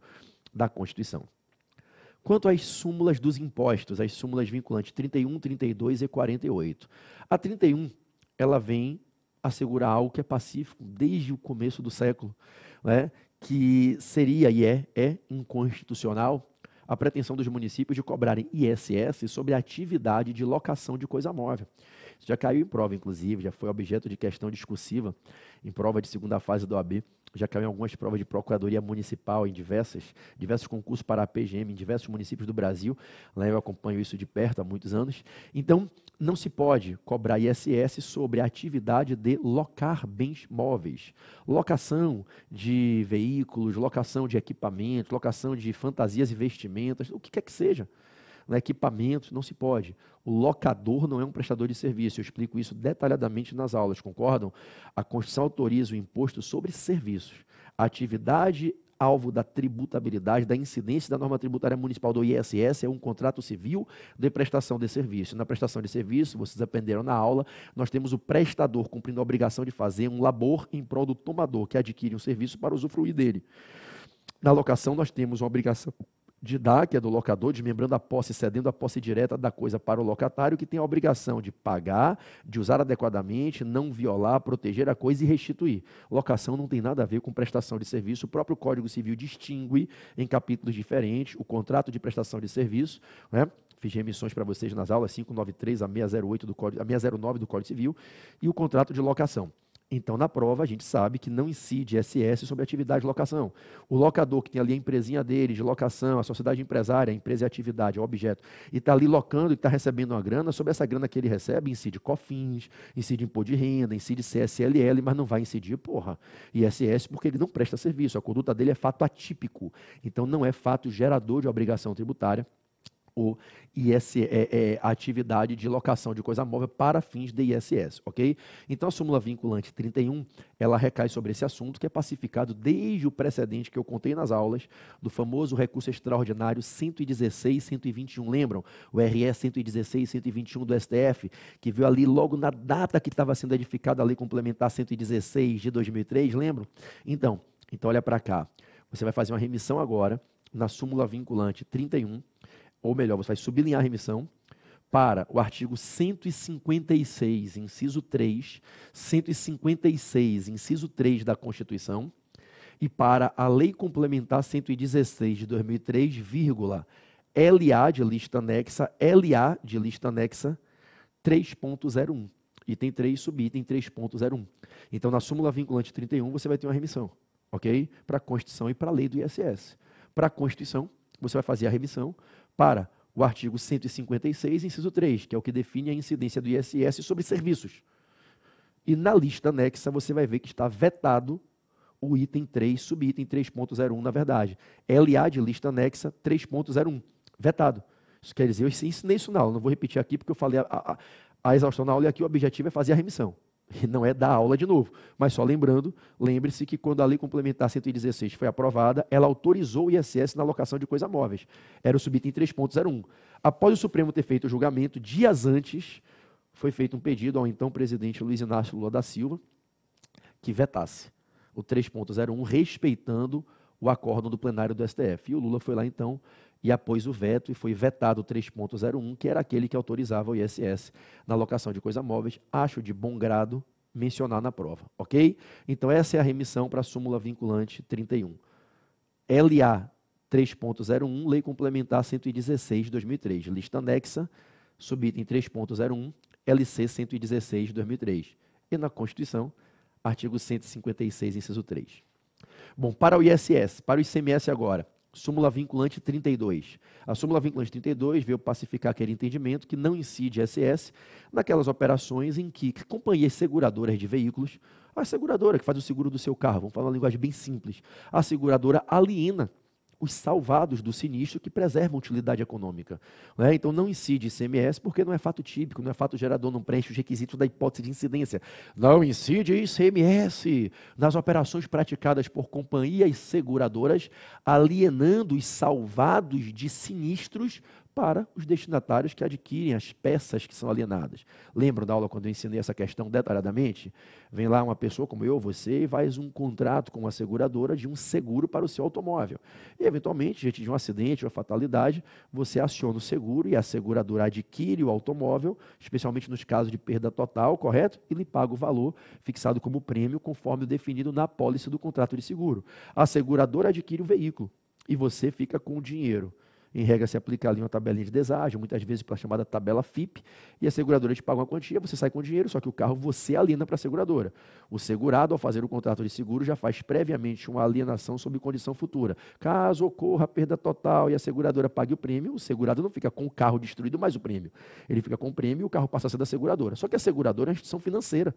da Constituição. Quanto às súmulas dos impostos, as súmulas vinculantes 31, 32 e 48. A 31, ela vem assegurar algo que é pacífico desde o começo do século, né, que seria e é inconstitucional a pretensão dos municípios de cobrarem ISS sobre a atividade de locação de coisa móvel. Isso já caiu em prova, inclusive, já foi objeto de questão discursiva em prova de segunda fase do OAB, já caiu em algumas provas de procuradoria municipal, em diversos concursos para a PGM, em diversos municípios do Brasil. Lá eu acompanho isso de perto há muitos anos. Então, não se pode cobrar ISS sobre a atividade de locar bens móveis. Locação de veículos, locação de equipamentos, locação de fantasias e vestimentas, o que quer que seja. Equipamentos, não se pode. O locador não é um prestador de serviço. Eu explico isso detalhadamente nas aulas, concordam? A Constituição autoriza o imposto sobre serviços. A atividade alvo da tributabilidade, da incidência da norma tributária municipal do ISS é um contrato civil de prestação de serviço. Na prestação de serviço, vocês aprenderam na aula, nós temos o prestador cumprindo a obrigação de fazer um labor em prol do tomador, que adquire um serviço para usufruir dele. Na locação, nós temos uma obrigação de dar, que é do locador, desmembrando a posse, cedendo a posse direta da coisa para o locatário, que tem a obrigação de pagar, de usar adequadamente, não violar, proteger a coisa e restituir. Locação não tem nada a ver com prestação de serviço. O próprio Código Civil distingue em capítulos diferentes o contrato de prestação de serviço, né? Fiz remissões para vocês nas aulas 593 a 608 do Código, a 609 do Código Civil, e o contrato de locação. Então, na prova, a gente sabe que não incide ISS sobre a atividade de locação. O locador que tem ali a empresinha dele de locação, a sociedade empresária, a empresa e a atividade, o objeto, e está ali locando e está recebendo uma grana, sobre essa grana que ele recebe, incide COFINS, incide imposto de renda, incide CSLL, mas não vai incidir, ISS, porque ele não presta serviço. A conduta dele é fato atípico. Então, não é fato gerador de obrigação tributária, o a atividade de locação de coisa móvel para fins de ISS, ok? Então, a súmula vinculante 31, ela recai sobre esse assunto que é pacificado desde o precedente que eu contei nas aulas, do famoso recurso extraordinário 116 121, lembram? O RE 116 121 do STF, que veio ali logo na data que estava sendo edificada a Lei Complementar 116 de 2003, lembram? Então olha para cá, você vai fazer uma remissão agora na súmula vinculante 31, ou melhor, você vai sublinhar a remissão para o artigo 156, inciso 3, 156, inciso 3 da Constituição, e para a Lei Complementar 116 de 2003, vírgula, LA de lista anexa, 3.01, item 3, subitem 3.01. Então, na súmula vinculante 31, você vai ter uma remissão, ok? Para a Constituição e para a lei do ISS. Para a Constituição, você vai fazer a remissão para o artigo 156, inciso 3, que é o que define a incidência do ISS sobre serviços. E na lista anexa, você vai ver que está vetado o item 3, subitem 3.01, na verdade. LA de lista anexa 3.01, vetado. Isso quer dizer, eu ensinei isso na aula, não vou repetir aqui, porque eu falei a exaustão na aula, e aqui o objetivo é fazer a remissão. E não é dar aula de novo. Mas só lembrando, lembre-se que quando a Lei Complementar 116 foi aprovada, ela autorizou o ISS na alocação de coisas móveis. Era o subitem 3.01. Após o Supremo ter feito o julgamento, dias antes, foi feito um pedido ao então presidente Luiz Inácio Lula da Silva que vetasse o 3.01, respeitando o acórdão do plenário do STF. E o Lula foi lá então e após o veto, e foi vetado o 3.01, que era aquele que autorizava o ISS na alocação de coisas móveis. Acho de bom grado mencionar na prova, ok? Então, essa é a remissão para a súmula vinculante 31. LA 3.01, Lei Complementar 116 de 2003. Lista anexa, subitem 3.01, LC 116 de 2003. E na Constituição, artigo 156, inciso 3. Bom, para o ISS, para o ICMS agora, súmula vinculante 32. A súmula vinculante 32 veio pacificar aquele entendimento que não incide ISS naquelas operações em que companhias seguradoras de veículos, a seguradora que faz o seguro do seu carro, vamos falar uma linguagem bem simples, a seguradora aliena os salvados do sinistro que preservam a utilidade econômica. Né? Então, não incide ICMS porque não é fato típico, não é fato gerador, não preenche os requisitos da hipótese de incidência. Não incide ICMS nas operações praticadas por companhias seguradoras, alienando os salvados de sinistros para os destinatários que adquirem as peças que são alienadas. Lembram da aula quando eu ensinei essa questão detalhadamente? Vem lá uma pessoa como eu, você, e faz um contrato com uma seguradora de um seguro para o seu automóvel. E, eventualmente, diante de um acidente ou fatalidade, você aciona o seguro e a seguradora adquire o automóvel, especialmente nos casos de perda total, correto? E lhe paga o valor fixado como prêmio, conforme o definido na apólice do contrato de seguro. A seguradora adquire o veículo e você fica com o dinheiro. Em regra, se aplica ali uma tabelinha de deságio, muitas vezes para a chamada tabela FIP, e a seguradora te paga uma quantia, você sai com o dinheiro, só que o carro você aliena para a seguradora. O segurado, ao fazer o contrato de seguro, já faz previamente uma alienação sob condição futura. Caso ocorra a perda total e a seguradora pague o prêmio, o segurado não fica com o carro destruído mais o prêmio. Ele fica com o prêmio e o carro passa a ser da seguradora. Só que a seguradora é uma instituição financeira.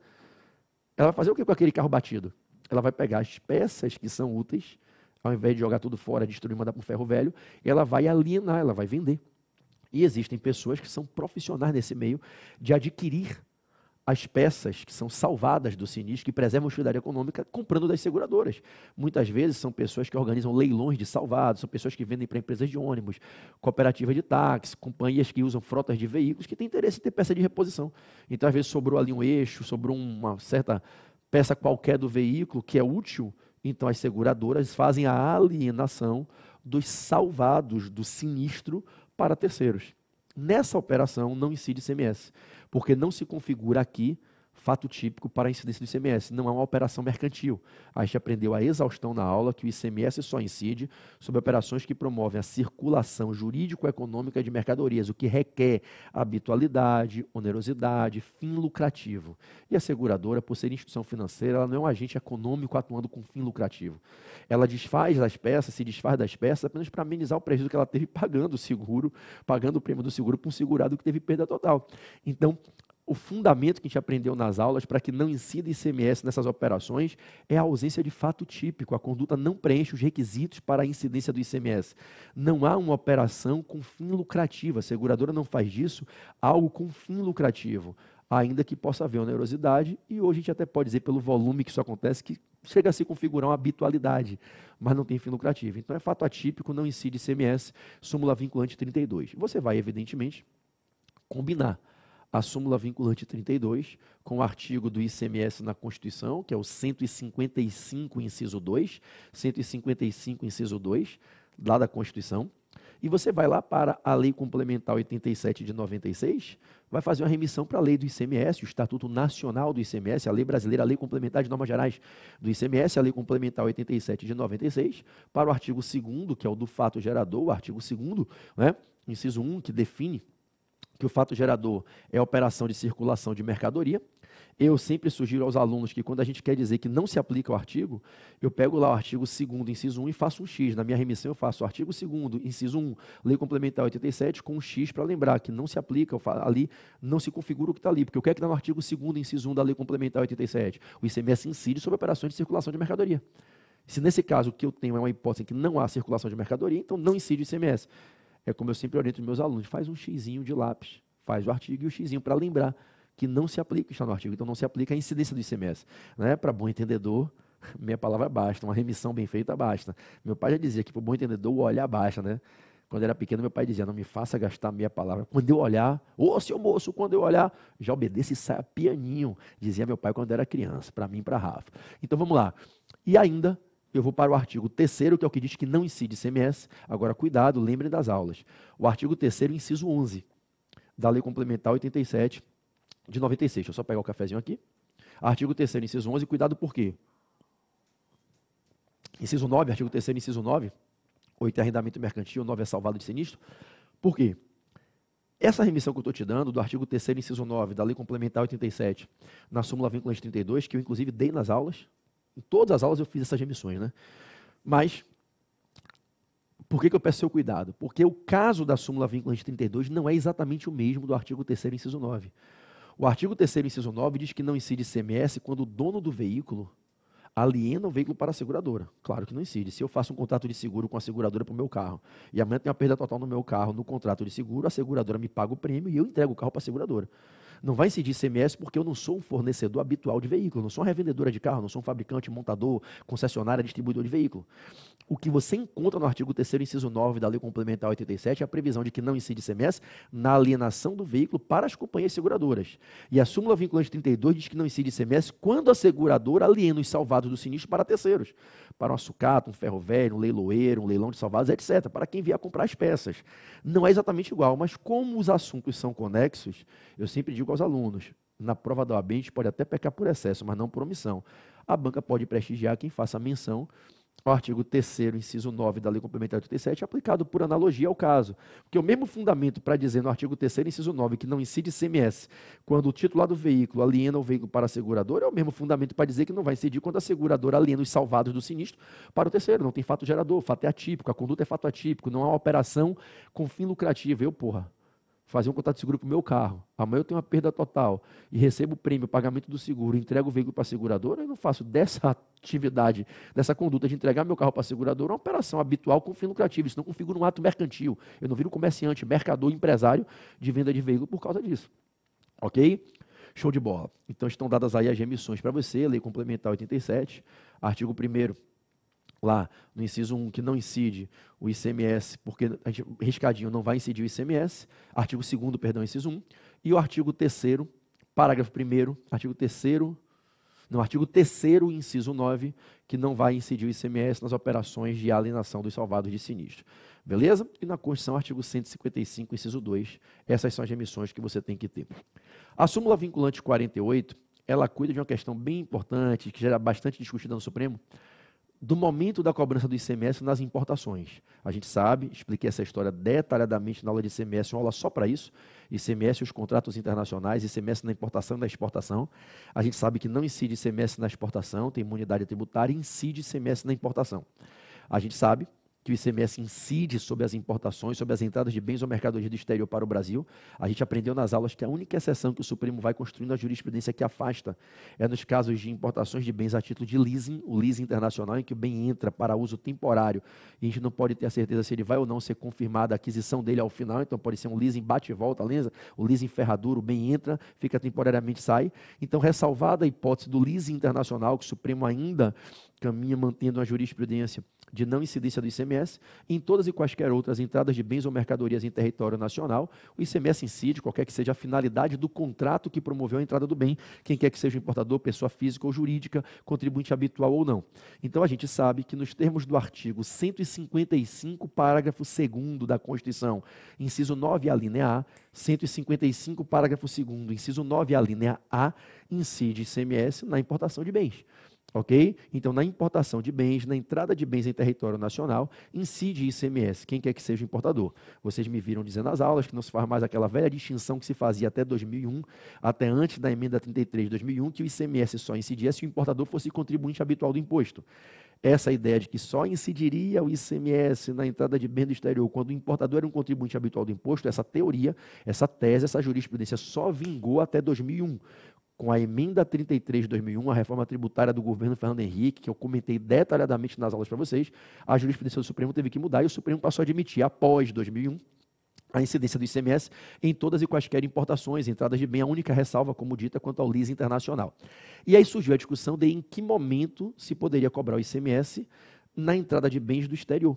Ela vai fazer o que com aquele carro batido? Ela vai pegar as peças que são úteis, ao invés de jogar tudo fora, destruir, mandar para um ferro velho, ela vai alienar, ela vai vender. E existem pessoas que são profissionais nesse meio de adquirir as peças que são salvadas do sinistro, que preservam a utilidade econômica, comprando das seguradoras. Muitas vezes são pessoas que organizam leilões de salvados, são pessoas que vendem para empresas de ônibus, cooperativas de táxi, companhias que usam frotas de veículos, que têm interesse em ter peça de reposição. Então, às vezes, sobrou ali um eixo, sobrou uma certa peça qualquer do veículo que é útil. Então, as seguradoras fazem a alienação dos salvados do sinistro para terceiros. Nessa operação, não incide ICMS, porque não se configura aqui fato típico para a incidência do ICMS. Não é uma operação mercantil. A gente aprendeu a exaustão na aula que o ICMS só incide sobre operações que promovem a circulação jurídico-econômica de mercadorias, o que requer habitualidade, onerosidade, fim lucrativo. E a seguradora, por ser instituição financeira, ela não é um agente econômico atuando com fim lucrativo. Ela desfaz das peças, se desfaz das peças apenas para amenizar o prejuízo que ela teve pagando o seguro, pagando o prêmio do seguro para um segurado que teve perda total. Então, o fundamento que a gente aprendeu nas aulas para que não incida ICMS nessas operações é a ausência de fato típico. A conduta não preenche os requisitos para a incidência do ICMS. Não há uma operação com fim lucrativo. A seguradora não faz disso algo com fim lucrativo, ainda que possa haver onerosidade, e hoje a gente até pode dizer, pelo volume que isso acontece, que chega a se configurar uma habitualidade, mas não tem fim lucrativo. Então é fato atípico, não incide ICMS, súmula vinculante 32. Você vai, evidentemente, combinar a súmula vinculante 32 com o artigo do ICMS na Constituição, que é o 155, inciso 2, 155, inciso 2, lá da Constituição, e você vai lá para a Lei Complementar 87 de 96, vai fazer uma remissão para a Lei do ICMS, o Estatuto Nacional do ICMS, a Lei Brasileira, a Lei Complementar de Normas Gerais do ICMS, a Lei Complementar 87 de 96, para o artigo 2º, que é o do fato gerador, o artigo 2º, né, inciso 1, que define que o fato gerador é a operação de circulação de mercadoria. Eu sempre sugiro aos alunos que quando a gente quer dizer que não se aplica o artigo, eu pego lá o artigo 2º, inciso 1 e faço um X. Na minha remissão eu faço o artigo 2º, inciso 1, Lei Complementar 87, com um X para lembrar que não se aplica ali, não se configura o que está ali, porque o que é que está no artigo 2º, inciso 1 da Lei Complementar 87? O ICMS incide sobre operações de circulação de mercadoria. Se nesse caso o que eu tenho é uma hipótese em que não há circulação de mercadoria, então não incide o ICMS. É como eu sempre oriento os meus alunos, faz um xizinho de lápis, faz o artigo e o xizinho para lembrar que não se aplica o que está no artigo, então não se aplica a incidência do ICMS. Né? Para bom entendedor, meia palavra basta, uma remissão bem feita basta. Meu pai já dizia que para o bom entendedor o olhar basta, né? Quando era pequeno, meu pai dizia, não me faça gastar meia palavra. Quando eu olhar, ô seu moço, quando eu olhar, já obedeça e saia pianinho, dizia meu pai quando era criança, para mim e para a Rafa. Então vamos lá. E ainda, eu vou para o artigo 3º, que é o que diz que não incide ICMS. Agora, cuidado, lembrem das aulas. O artigo 3º, inciso 11, da Lei Complementar 87, de 96. Deixa eu só pegar o cafezinho aqui. Artigo 3º, inciso 11, cuidado por quê? Inciso 9, artigo 3º, inciso 9, 8 é arrendamento mercantil, 9 é salvado de sinistro. Por quê? Essa remissão que eu estou te dando, do artigo 3º, inciso 9, da Lei Complementar 87, na súmula vinculante 32, que eu inclusive dei nas aulas, em todas as aulas eu fiz essas remissões, né? Mas, por que eu peço seu cuidado? Porque o caso da súmula vinculante 32 não é exatamente o mesmo do artigo 3º, inciso 9. O artigo 3º, inciso 9, diz que não incide ICMS quando o dono do veículo aliena o veículo para a seguradora. Claro que não incide. Se eu faço um contrato de seguro com a seguradora para o meu carro e amanhã tem uma perda total no meu carro, no contrato de seguro, a seguradora me paga o prêmio e eu entrego o carro para a seguradora. Não vai incidir ICMS porque eu não sou um fornecedor habitual de veículo, não sou uma revendedora de carro, não sou um fabricante, montador, concessionária, distribuidor de veículo. O que você encontra no artigo 3º, inciso 9 da Lei Complementar 87 é a previsão de que não incide ICMS na alienação do veículo para as companhias seguradoras. E a súmula vinculante 32 diz que não incide ICMS quando a seguradora aliena os salvados do sinistro para terceiros, para uma sucata, um ferro velho, um leiloeiro, um leilão de salvados, etc., para quem vier comprar as peças. Não é exatamente igual, mas como os assuntos são conexos, eu sempre digo aos alunos, na prova da OAB a gente pode até pecar por excesso, mas não por omissão. A banca pode prestigiar quem faça menção ao artigo 3º, inciso 9 da Lei Complementar 87, aplicado por analogia ao caso. Porque o mesmo fundamento para dizer no artigo 3º, inciso 9, que não incide ICMS quando o titular do veículo aliena o veículo para a seguradora, é o mesmo fundamento para dizer que não vai incidir quando a seguradora aliena os salvados do sinistro para o terceiro. Não tem fato gerador, o fato é atípico, a conduta é fato atípico, não há uma operação com fim lucrativo. Fazer um contrato de seguro para o meu carro, amanhã eu tenho uma perda total e recebo o prêmio, o pagamento do seguro, entrego o veículo para a seguradora, eu não faço dessa atividade, dessa conduta de entregar meu carro para a seguradora, uma operação habitual com fim lucrativo. Isso não configura um ato mercantil. Eu não viro comerciante, mercador, empresário de venda de veículo por causa disso. Ok? Show de bola. Então estão dadas aí as remissões para você, Lei Complementar 87, artigo 1º, lá no inciso 1, que não incide o ICMS, porque a gente, riscadinho, não vai incidir o ICMS, artigo 2º, perdão, inciso 1, e o artigo 3º, parágrafo 1º, artigo 3º, inciso 9, que não vai incidir o ICMS nas operações de alienação dos salvados de sinistro. Beleza? E na Constituição, artigo 155, inciso 2, essas são as remissões que você tem que ter. A súmula vinculante 48, ela cuida de uma questão bem importante, que já era bastante discutida no Supremo, do momento da cobrança do ICMS nas importações. A gente sabe, expliquei essa história detalhadamente na aula de ICMS, uma aula só para isso, ICMS e os contratos internacionais, ICMS na importação e na exportação. A gente sabe que não incide ICMS na exportação, tem imunidade tributária, e incide ICMS na importação. A gente sabe que o ICMS incide sobre as importações, sobre as entradas de bens ou mercadorias do exterior para o Brasil. A gente aprendeu nas aulas que a única exceção que o Supremo vai construindo na jurisprudência que afasta é nos casos de importações de bens a título de leasing, o leasing internacional, em que o bem entra para uso temporário e a gente não pode ter a certeza se ele vai ou não ser confirmada a aquisição dele ao final, então pode ser um leasing bate e volta, o leasing ferradura, o bem entra, fica temporariamente, sai. Então, ressalvada a hipótese do leasing internacional, que o Supremo ainda caminha mantendo a jurisprudência de não incidência do ICMS, em todas e quaisquer outras entradas de bens ou mercadorias em território nacional, o ICMS incide, qualquer que seja a finalidade do contrato que promoveu a entrada do bem, quem quer que seja o importador, pessoa física ou jurídica, contribuinte habitual ou não. Então, a gente sabe que nos termos do artigo 155, parágrafo 2º da Constituição, inciso 9, a linha A, 155, parágrafo 2º, inciso 9, a linha A, incide ICMS na importação de bens. Ok? Então, na importação de bens, na entrada de bens em território nacional, incide ICMS, quem quer que seja o importador. Vocês me viram dizendo nas aulas que não se faz mais aquela velha distinção que se fazia até 2001, até antes da emenda 33 de 2001, que o ICMS só incidia se o importador fosse contribuinte habitual do imposto. Essa ideia de que só incidiria o ICMS na entrada de bem do exterior quando o importador era um contribuinte habitual do imposto, essa teoria, essa tese, essa jurisprudência só vingou até 2001. Com a emenda 33 de 2001, a reforma tributária do governo Fernando Henrique, que eu comentei detalhadamente nas aulas para vocês, a jurisprudência do Supremo teve que mudar e o Supremo passou a admitir, após 2001, a incidência do ICMS em todas e quaisquer importações, entradas de bem, a única ressalva, como dita, quanto ao leasing internacional. E aí surgiu a discussão de em que momento se poderia cobrar o ICMS na entrada de bens do exterior.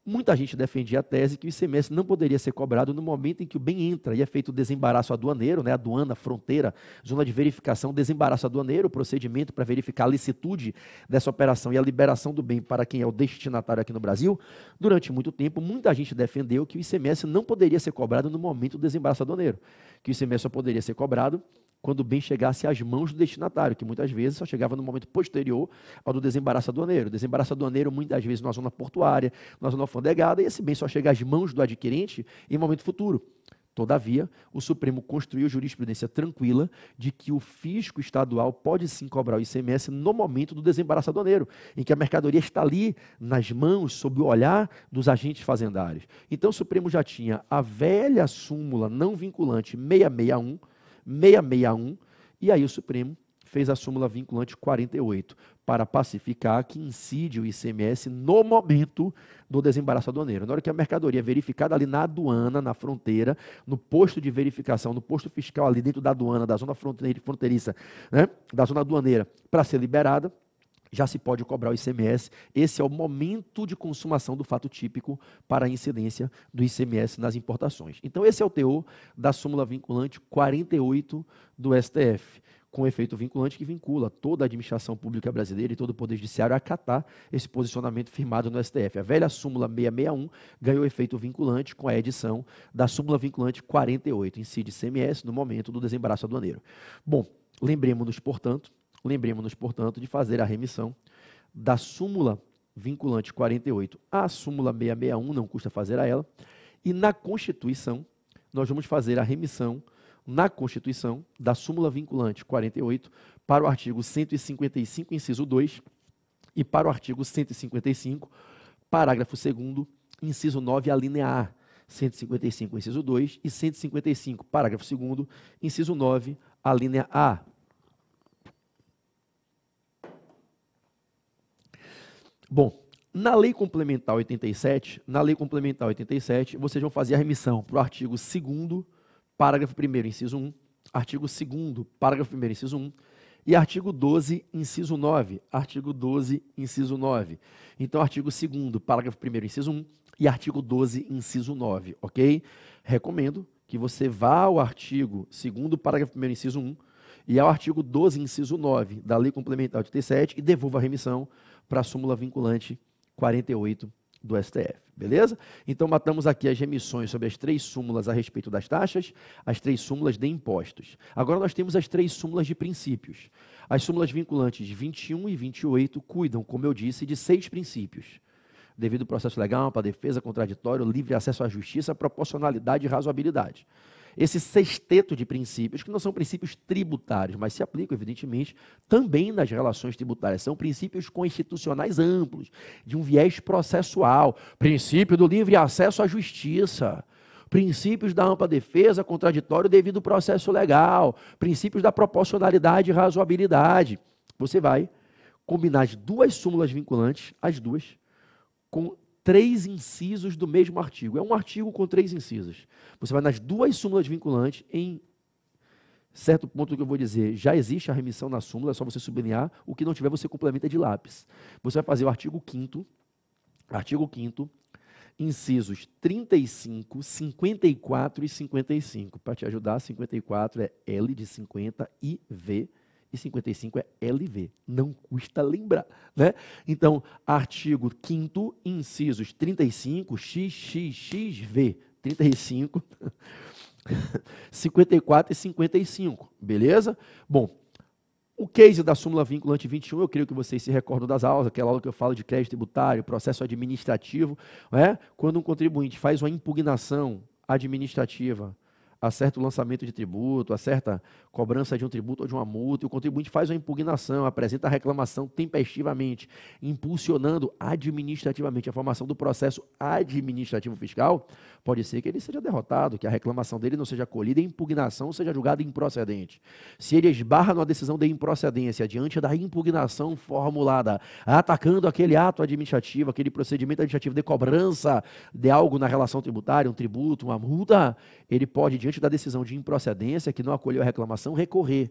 Muita gente defendia a tese que o ICMS não poderia ser cobrado no momento em que o bem entra e é feito o desembaraço aduaneiro, né, aduana, fronteira, zona de verificação, desembaraço aduaneiro, o procedimento para verificar a licitude dessa operação e a liberação do bem para quem é o destinatário aqui no Brasil. Durante muito tempo, muita gente defendeu que o ICMS não poderia ser cobrado no momento do desembaraço aduaneiro, que o ICMS só poderia ser cobrado quando o bem chegasse às mãos do destinatário, que muitas vezes só chegava no momento posterior ao do desembaraço aduaneiro. O desembaraço aduaneiro, muitas vezes, numa zona portuária, numa zona alfandegada, e esse bem só chega às mãos do adquirente em momento futuro. Todavia, o Supremo construiu jurisprudência tranquila de que o fisco estadual pode sim cobrar o ICMS no momento do desembaraço aduaneiro, em que a mercadoria está ali nas mãos, sob o olhar dos agentes fazendários. Então, o Supremo já tinha a velha súmula não vinculante 661, e aí o Supremo fez a súmula vinculante 48, para pacificar que incide o ICMS no momento do desembaraço aduaneiro. Na hora que a mercadoria é verificada ali na aduana, na fronteira, no posto de verificação, no posto fiscal ali dentro da aduana, da zona fronteiriça, né, da zona aduaneira, para ser liberada, já se pode cobrar o ICMS. Esse é o momento de consumação do fato típico para a incidência do ICMS nas importações. Então, esse é o teor da súmula vinculante 48 do STF, com efeito vinculante que vincula toda a administração pública brasileira e todo o Poder Judiciário a acatar esse posicionamento firmado no STF. A velha súmula 661 ganhou efeito vinculante com a edição da súmula vinculante 48, incide ICMS no momento do desembaraço aduaneiro. Bom, lembremos-nos, portanto, de fazer a remissão da súmula vinculante 48 à súmula 661, não custa fazer a ela, e na Constituição, nós vamos fazer a remissão na Constituição da súmula vinculante 48 para o artigo 155, inciso 2, e para o artigo 155, parágrafo 2º, inciso 9, a linha A. 155, inciso 2, e 155, parágrafo 2º, inciso 9, a linha A. Bom, na Lei Complementar 87, vocês vão fazer a remissão para o artigo 2º, parágrafo 1º, inciso 1, artigo 2º, parágrafo 1º, inciso 1, e artigo 12, inciso 9, artigo 12, inciso 9. Então, artigo 2º, parágrafo 1º, inciso 1, e artigo 12, inciso 9, ok? Recomendo que você vá ao artigo 2º, parágrafo 1º, inciso 1, e ao artigo 12, inciso 9, da Lei Complementar 87, e devolva a remissão para a súmula vinculante 48 do STF, beleza? Então, matamos aqui as remissões sobre as 3 súmulas a respeito das taxas, as 3 súmulas de impostos. Agora, nós temos as 3 súmulas de princípios. As súmulas vinculantes 21 e 28 cuidam, como eu disse, de 6 princípios. Devido ao processo legal, para defesa, contraditório, livre acesso à justiça, proporcionalidade e razoabilidade. esse sexteto de princípios, que não são princípios tributários, mas se aplicam, evidentemente, também nas relações tributárias. São princípios constitucionais amplos, de um viés processual. Princípio do livre acesso à justiça. Princípios da ampla defesa, contraditório devido ao processo legal. Princípios da proporcionalidade e razoabilidade. Você vai combinar as duas súmulas vinculantes, as duas, com 3 incisos do mesmo artigo. É um artigo com 3 incisos. Você vai nas duas súmulas vinculantes, em certo ponto que eu vou dizer, já existe a remissão na súmula, é só você sublinhar. O que não tiver, você complementa de lápis. Você vai fazer o artigo 5º, incisos 35, 54 e 55. Para te ajudar, 54 é L de 50 e V, e 55 é LV. Não custa lembrar, né? Então, artigo 5º, incisos 35, XXXV, 35, 54 e 55, beleza? Bom, o case da súmula vinculante 21, eu creio que vocês se recordam das aulas, aquela aula que eu falo de crédito tributário, processo administrativo, né? Quando um contribuinte faz uma impugnação administrativa, acerta o lançamento de tributo, acerta cobrança de um tributo ou de uma multa, e o contribuinte faz uma impugnação, apresenta a reclamação tempestivamente, impulsionando administrativamente a formação do processo administrativo fiscal, pode ser que ele seja derrotado, que a reclamação dele não seja acolhida e a impugnação seja julgada improcedente. Se ele esbarra numa decisão de improcedência diante da impugnação formulada, atacando aquele ato administrativo, aquele procedimento administrativo de cobrança de algo na relação tributária, um tributo, uma multa, ele pode, diante da decisão de improcedência, que não acolheu a reclamação, recorrer.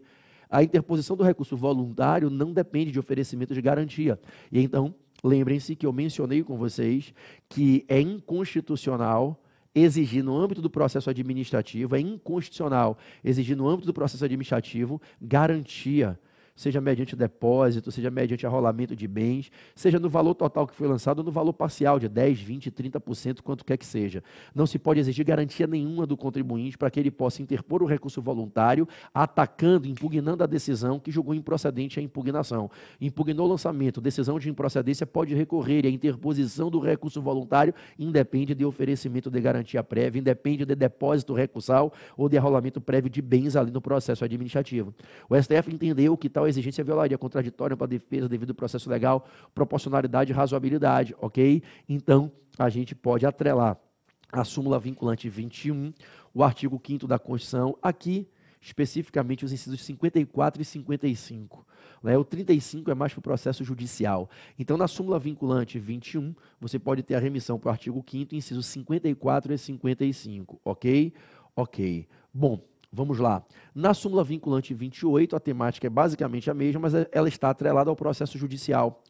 A interposição do recurso voluntário não depende de oferecimento de garantia. E então, lembrem-se que eu mencionei com vocês que é inconstitucional exigir no âmbito do processo administrativo, é inconstitucional exigir no âmbito do processo administrativo garantia, seja mediante depósito, seja mediante arrolamento de bens, seja no valor total que foi lançado ou no valor parcial de 10%, 20%, 30%, quanto quer que seja. Não se pode exigir garantia nenhuma do contribuinte para que ele possa interpor o recurso voluntário, atacando, impugnando a decisão que julgou improcedente a impugnação. Impugnou o lançamento, decisão de improcedência pode recorrer, e a interposição do recurso voluntário independe de oferecimento de garantia prévia, independe de depósito recursal ou de arrolamento prévio de bens ali no processo administrativo. O STF entendeu que tal exigência violaria contraditória para a defesa devido ao processo legal, proporcionalidade e razoabilidade, ok? Então, a gente pode atrelar a súmula vinculante 21, o artigo 5º da Constituição, aqui, especificamente, os incisos 54 e 55. Né? O 35 é mais para o processo judicial. Então, na súmula vinculante 21, você pode ter a remissão para o artigo 5º, incisos 54 e 55, ok? Ok. Bom, vamos lá. Na súmula vinculante 28, a temática é basicamente a mesma, mas ela está atrelada ao processo judicial.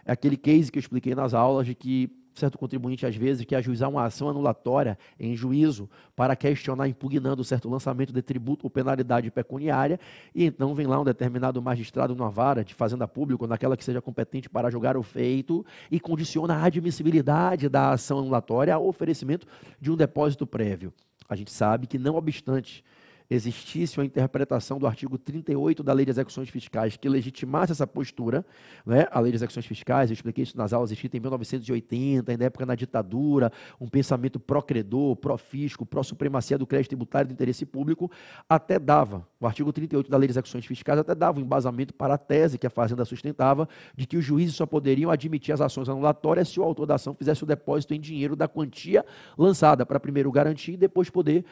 É aquele case que eu expliquei nas aulas de que certo contribuinte, às vezes, quer ajuizar uma ação anulatória em juízo para questionar, impugnando certo lançamento de tributo ou penalidade pecuniária, e então vem lá um determinado magistrado numa vara de fazenda pública, ou naquela que seja competente para julgar o feito, e condiciona a admissibilidade da ação anulatória ao oferecimento de um depósito prévio. A gente sabe que, não obstante existisse uma interpretação do artigo 38 da Lei de Execuções Fiscais que legitimasse essa postura, né? A Lei de Execuções Fiscais, eu expliquei isso nas aulas, escrita em 1980, ainda época na ditadura, um pensamento pró-credor, pró-fisco, pró-supremacia do crédito tributário do interesse público, até dava, o artigo 38 da Lei de Execuções Fiscais até dava um embasamento para a tese que a Fazenda sustentava, de que os juízes só poderiam admitir as ações anulatórias se o autor da ação fizesse o depósito em dinheiro da quantia lançada, para primeiro garantir e depois poder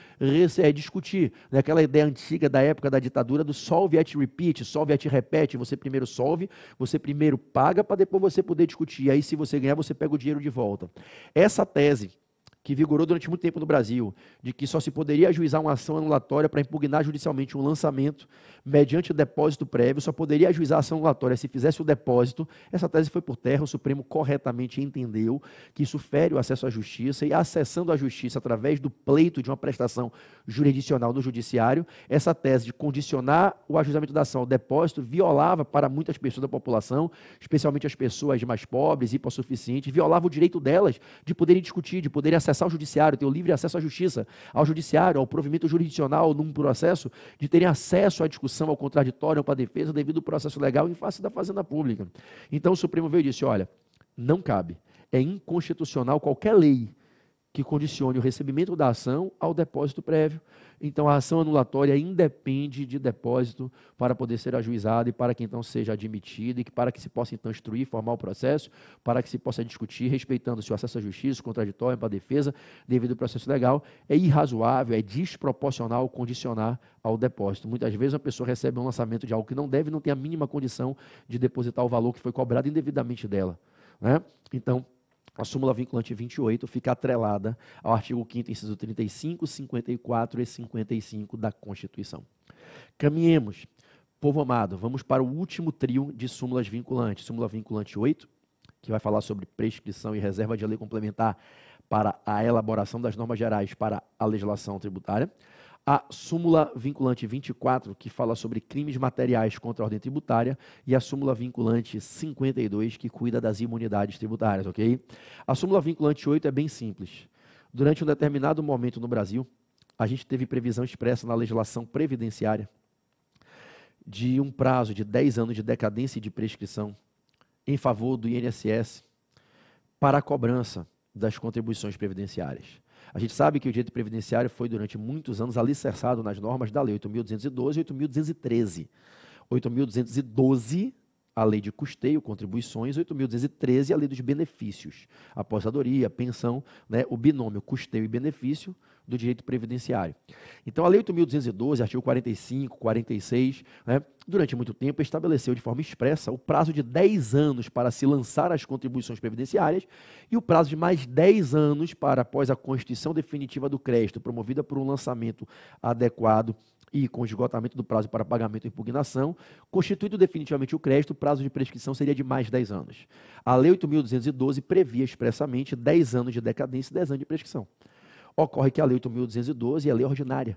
discutir, né? Aquela ideia antiga da época da ditadura do solve at repeat, solve at repete, você primeiro solve, você primeiro paga para depois você poder discutir, aí se você ganhar você pega o dinheiro de volta. Essa tese, que vigorou durante muito tempo no Brasil, de que só se poderia ajuizar uma ação anulatória para impugnar judicialmente um lançamento mediante o depósito prévio, só poderia ajuizar a ação anulatória se fizesse o depósito, essa tese foi por terra, o Supremo corretamente entendeu que isso fere o acesso à justiça, e acessando a justiça através do pleito de uma prestação jurisdicional no judiciário, essa tese de condicionar o ajuizamento da ação ao depósito violava para muitas pessoas da população, especialmente as pessoas mais pobres, hipossuficientes, violava o direito delas de poderem discutir, de poderem acessar o judiciário, ter o livre acesso à justiça, ao judiciário, ao provimento jurisdicional num processo, de terem acesso à discussão, ao contraditório, para a defesa, devido ao processo legal em face da Fazenda Pública. Então o Supremo veio e disse, olha, não cabe, é inconstitucional qualquer lei que condicione o recebimento da ação ao depósito prévio. Então, a ação anulatória independe de depósito para poder ser ajuizada e para que então seja admitida e para que se possa então instruir, formar o processo, para que se possa discutir, respeitando-se o acesso à justiça, o contraditório para a defesa, devido ao processo legal. É irrazoável, é desproporcional condicionar ao depósito. Muitas vezes a pessoa recebe um lançamento de algo que não deve, não tem a mínima condição de depositar o valor que foi cobrado indevidamente dela, né? Então, a súmula vinculante 28 fica atrelada ao artigo 5º, inciso 35, 54 e 55 da Constituição. Caminhemos, povo amado, vamos para o último trio de súmulas vinculantes. Súmula vinculante 8, que vai falar sobre prescrição e reserva de lei complementar para a elaboração das normas gerais para a legislação tributária. A súmula vinculante 24, que fala sobre crimes materiais contra a ordem tributária, e a súmula vinculante 52, que cuida das imunidades tributárias, ok? A súmula vinculante 8 é bem simples. Durante um determinado momento no Brasil, a gente teve previsão expressa na legislação previdenciária de um prazo de 10 anos de decadência e de prescrição em favor do INSS para a cobrança das contribuições previdenciárias. A gente sabe que o direito previdenciário foi durante muitos anos alicerçado nas normas da Lei 8.212 e 8.213. 8.212, a Lei de Custeio, Contribuições, 8.213, a Lei dos Benefícios, aposentadoria, pensão, né, o binômio custeio e benefício do direito previdenciário. Então, a Lei 8.212, artigo 45, 46, né, durante muito tempo estabeleceu de forma expressa o prazo de 10 anos para se lançar as contribuições previdenciárias e o prazo de mais 10 anos para, após a constituição definitiva do crédito, promovida por um lançamento adequado e com esgotamento do prazo para pagamento ou impugnação, constituído definitivamente o crédito, o prazo de prescrição seria de mais 10 anos. A Lei 8.212 previa expressamente 10 anos de decadência e 10 anos de prescrição. Ocorre que a Lei 8.212 é a lei ordinária.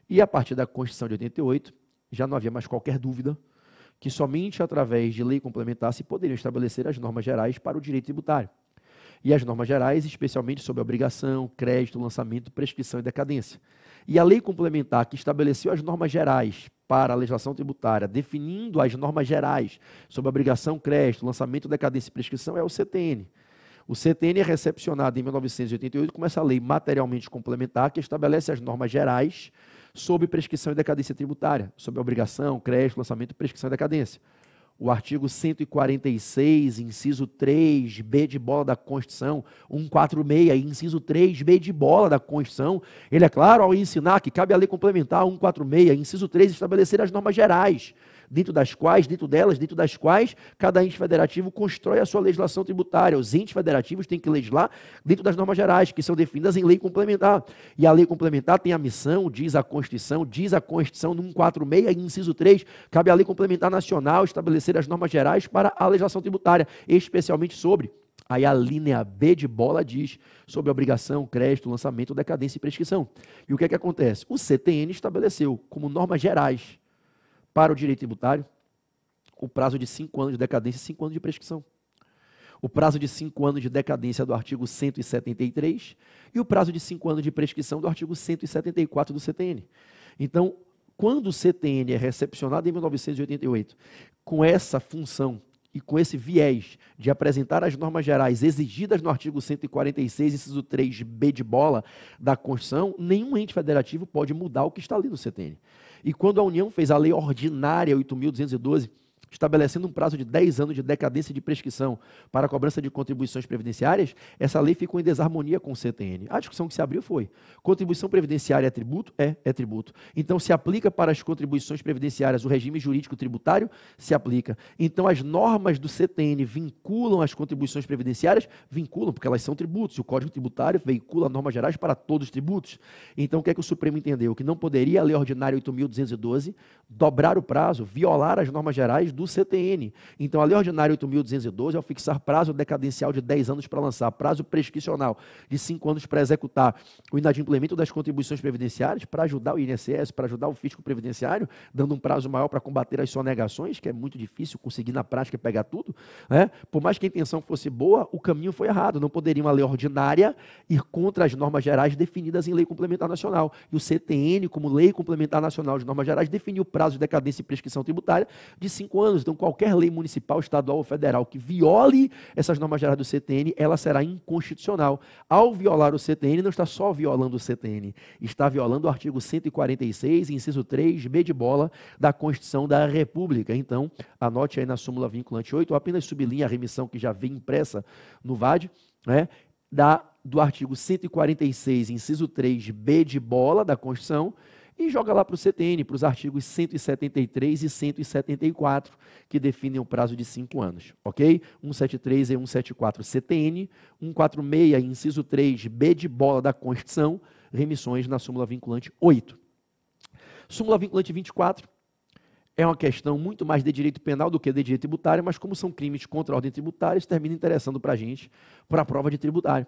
E a partir da Constituição de 88, já não havia mais qualquer dúvida que somente através de lei complementar se poderiam estabelecer as normas gerais para o direito tributário. E as normas gerais, especialmente sobre obrigação, crédito, lançamento, prescrição e decadência. E a lei complementar que estabeleceu as normas gerais para a legislação tributária, definindo as normas gerais sobre obrigação, crédito, lançamento, decadência e prescrição, é o CTN. O CTN é recepcionado em 1988 como essa lei materialmente complementar que estabelece as normas gerais sobre prescrição e decadência tributária, sobre obrigação, crédito, lançamento, prescrição e decadência. O artigo 146, inciso 3, B de bola da Constituição, 146, inciso 3, B de bola da Constituição, ele é claro ao ensinar que cabe à lei complementar 146, inciso 3, estabelecer as normas gerais, dentro das quais, cada ente federativo constrói a sua legislação tributária. Os entes federativos têm que legislar dentro das normas gerais, que são definidas em lei complementar. E a lei complementar tem a missão, diz a Constituição no 146, inciso 3, cabe à lei complementar nacional estabelecer as normas gerais para a legislação tributária, especialmente sobre. Aí a linha B de bola diz sobre obrigação, crédito, lançamento, decadência e prescrição. E o que é que acontece? O CTN estabeleceu como normas gerais para o direito tributário o prazo de 5 anos de decadência e 5 anos de prescrição. O prazo de 5 anos de decadência do artigo 173 e o prazo de 5 anos de prescrição do artigo 174 do CTN. Então, quando o CTN é recepcionado em 1988 com essa função e com esse viés de apresentar as normas gerais exigidas no artigo 146, inciso 3b de bola da Constituição, nenhum ente federativo pode mudar o que está ali no CTN. E quando a União fez a Lei Ordinária 8.212, estabelecendo um prazo de 10 anos de decadência de prescrição para a cobrança de contribuições previdenciárias, essa lei ficou em desarmonia com o CTN. A discussão que se abriu foi: contribuição previdenciária é tributo? É tributo. Então, se aplica para as contribuições previdenciárias o regime jurídico tributário? Se aplica. Então, as normas do CTN vinculam as contribuições previdenciárias? Vinculam, porque elas são tributos. E o Código Tributário veicula normas gerais para todos os tributos. Então, o que é que o Supremo entendeu? Que não poderia a Lei Ordinária 8.212 dobrar o prazo, violar as normas gerais do CTN. Então, a Lei Ordinária 8.212, ao fixar prazo decadencial de 10 anos para lançar, prazo prescricional de 5 anos para executar o inadimplemento das contribuições previdenciárias, para ajudar o INSS, para ajudar o fisco previdenciário, dando um prazo maior para combater as sonegações, que é muito difícil conseguir na prática pegar tudo, né? Por mais que a intenção fosse boa, o caminho foi errado. Não poderia uma lei ordinária ir contra as normas gerais definidas em lei complementar nacional. E o CTN, como lei complementar nacional de normas gerais, definiu o prazo de decadência e prescrição tributária de 5 anos. anos. Então, qualquer lei municipal, estadual ou federal que viole essas normas gerais do CTN, ela será inconstitucional. Ao violar o CTN, não está só violando o CTN, está violando o artigo 146, inciso 3, B de bola, da Constituição da República. Então, anote aí na súmula vinculante 8, ou apenas sublinha a remissão que já vem impressa no VAD, né, do artigo 146, inciso 3, B de bola da Constituição, e joga lá para o CTN, para os artigos 173 e 174, que definem o prazo de 5 anos, ok? 173 e 174 CTN, 146, inciso 3, B de bola da Constituição, remissões na súmula vinculante 8. Súmula vinculante 24 é uma questão muito mais de direito penal do que de direito tributário, mas como são crimes contra a ordem tributária, isso termina interessando para a gente, para a prova de tributário.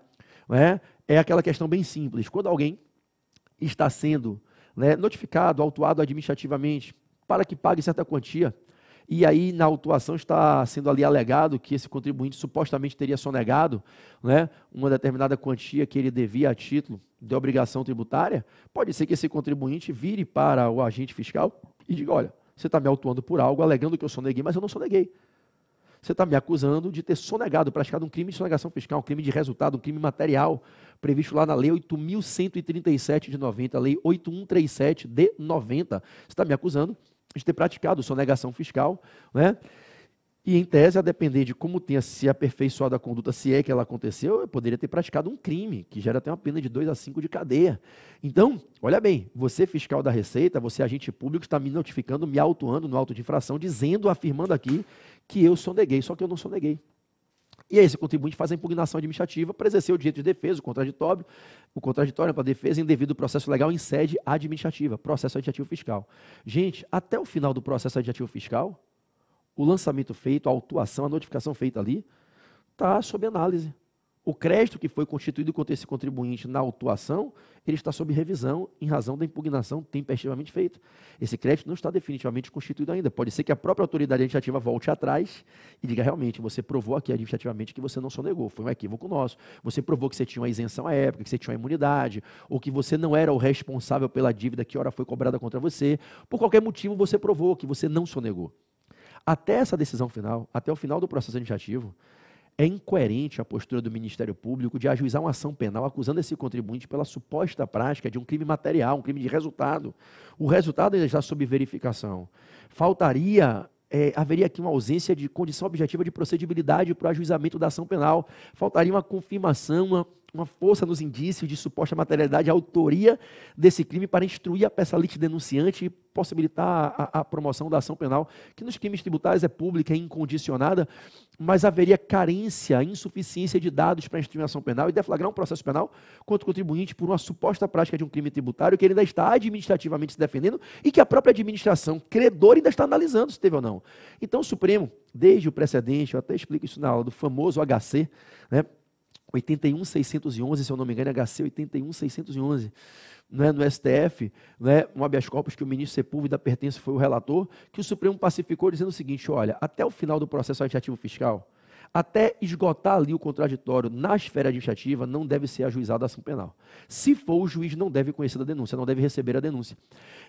É aquela questão bem simples. Quando alguém está sendo notificado, autuado administrativamente para que pague certa quantia, e aí na autuação está sendo ali alegado que esse contribuinte supostamente teria sonegado uma determinada quantia que ele devia a título de obrigação tributária, pode ser que esse contribuinte vire para o agente fiscal e diga, olha, você está me autuando por algo, alegando que eu soneguei, mas eu não soneguei. Você está me acusando de ter sonegado, praticado um crime de sonegação fiscal, um crime de resultado, um crime material, previsto lá na Lei 8.137 de 90, Lei 8137 de 90. Você está me acusando de ter praticado sonegação fiscal, E, em tese, a depender de como tenha se aperfeiçoado a conduta, se é que ela aconteceu, eu poderia ter praticado um crime, que gera até uma pena de 2 a 5 de cadeia. Então, olha bem, você fiscal da Receita, você agente público, está me notificando, me autuando no auto de infração, dizendo, afirmando aqui que eu soneguei, só que eu não soneguei. E aí esse contribuinte faz a impugnação administrativa para exercer o direito de defesa, o contraditório para a defesa em devido processo legal em sede administrativa, processo administrativo fiscal. Gente, até o final do processo administrativo fiscal, o lançamento feito, a autuação, a notificação feita ali, está sob análise. O crédito que foi constituído contra esse contribuinte na autuação, ele está sob revisão em razão da impugnação tempestivamente feita. Esse crédito não está definitivamente constituído ainda. Pode ser que a própria autoridade administrativa volte atrás e diga, realmente, você provou aqui administrativamente que você não sonegou, foi um equívoco nosso. Você provou que você tinha uma isenção à época, que você tinha uma imunidade, ou que você não era o responsável pela dívida que ora foi cobrada contra você. Por qualquer motivo, você provou que você não sonegou. Até essa decisão final, até o final do processo administrativo, é incoerente a postura do Ministério Público de ajuizar uma ação penal acusando esse contribuinte pela suposta prática de um crime material, um crime de resultado. O resultado ainda está sob verificação. Haveria aqui uma ausência de condição objetiva de procedibilidade para o ajuizamento da ação penal. Faltaria uma confirmação, uma força nos indícios de suposta materialidade, a autoria desse crime para instruir a peça litisdenunciante e possibilitar a promoção da ação penal, que nos crimes tributários é pública, é incondicionada, mas haveria carência, insuficiência de dados para instruir a ação penal e deflagrar um processo penal contra o contribuinte por uma suposta prática de um crime tributário que ele ainda está administrativamente se defendendo e que a própria administração credora ainda está analisando se teve ou não. Então o Supremo, desde o precedente, eu até explico isso na aula do famoso HC, 81.611, se eu não me engano, HC 81.611, no STF, um habeas corpus que o ministro Sepúlveda pertence foi o relator, que o Supremo pacificou dizendo o seguinte, olha, até o final do processo administrativo fiscal, até esgotar ali o contraditório na esfera administrativa, não deve ser ajuizada a ação penal. Se for, o juiz não deve conhecer da denúncia, não deve receber a denúncia.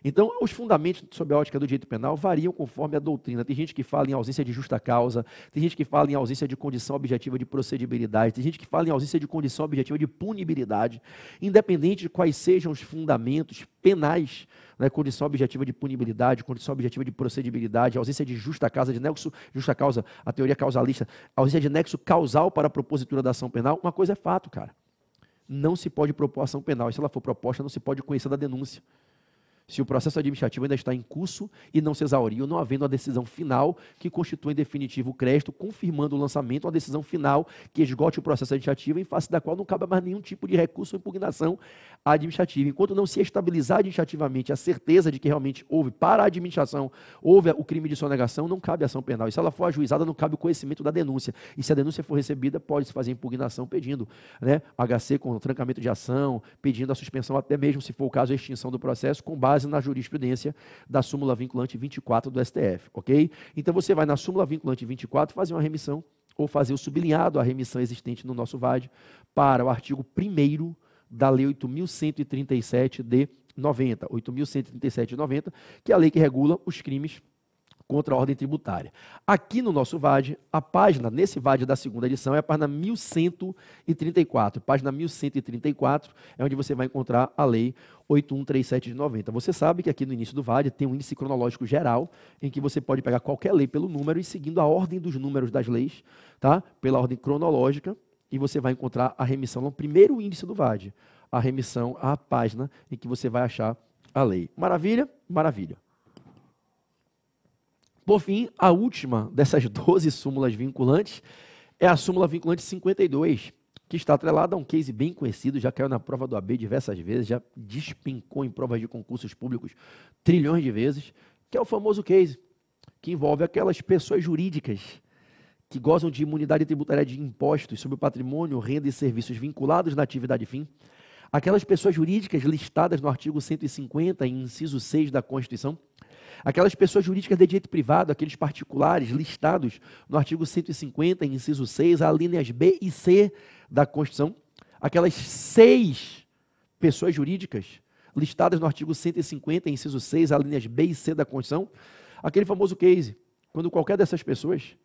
Então, os fundamentos sob a ótica do direito penal variam conforme a doutrina. Tem gente que fala em ausência de justa causa, tem gente que fala em ausência de condição objetiva de procedibilidade, tem gente que fala em ausência de condição objetiva de punibilidade. Independente de quais sejam os fundamentos penais, condição objetiva de punibilidade, condição objetiva de procedibilidade, ausência de justa causa, a teoria causalista, ausência de nexo causal para a propositura da ação penal, uma coisa é fato, cara. Não se pode propor ação penal, e se ela for proposta, não se pode conhecer da denúncia. Se o processo administrativo ainda está em curso e não se exauriu, não havendo uma decisão final que constitua em definitivo o crédito, confirmando o lançamento, uma decisão final que esgote o processo administrativo, em face da qual não cabe mais nenhum tipo de recurso ou impugnação administrativa. Enquanto não se estabilizar administrativamente a certeza de que realmente houve, para a administração, houve o crime de sonegação, não cabe ação penal. E se ela for ajuizada, não cabe o conhecimento da denúncia. E se a denúncia for recebida, pode-se fazer impugnação pedindo HC com trancamento de ação, pedindo a suspensão, até mesmo, se for o caso, a extinção do processo, com base na jurisprudência da súmula vinculante 24 do STF, ok? Então você vai na súmula vinculante 24 fazer uma remissão ou fazer o sublinhado à remissão existente no nosso VAD para o artigo 1º da Lei 8.137 de 90, 8.137 de 90, que é a lei que regula os crimes contra a ordem tributária. Aqui no nosso VAD, a página, nesse VAD da segunda edição, é a página 1134. Página 1134 é onde você vai encontrar a Lei 8137 de 90. Você sabe que aqui no início do VAD tem um índice cronológico geral, em que você pode pegar qualquer lei pelo número e seguindo a ordem dos números das leis, tá? Pela ordem cronológica, e você vai encontrar a remissão no primeiro índice do VAD, a remissão à página em que você vai achar a lei. Maravilha? Maravilha. Por fim, a última dessas 12 súmulas vinculantes é a súmula vinculante 52, que está atrelada a um case bem conhecido, já caiu na prova do AB diversas vezes, já despencou em provas de concursos públicos trilhões de vezes, que é o famoso case, que envolve aquelas pessoas jurídicas que gozam de imunidade tributária de impostos sobre o patrimônio, renda e serviços vinculados na atividade fim, aquelas pessoas jurídicas listadas no artigo 150, inciso 6 da Constituição, aquelas pessoas jurídicas de direito privado, aqueles particulares listados no artigo 150, inciso 6, alíneas B e C da Constituição, aquelas 6 pessoas jurídicas listadas no artigo 150, inciso 6, alíneas B e C da Constituição, aquele famoso case, quando qualquer dessas pessoas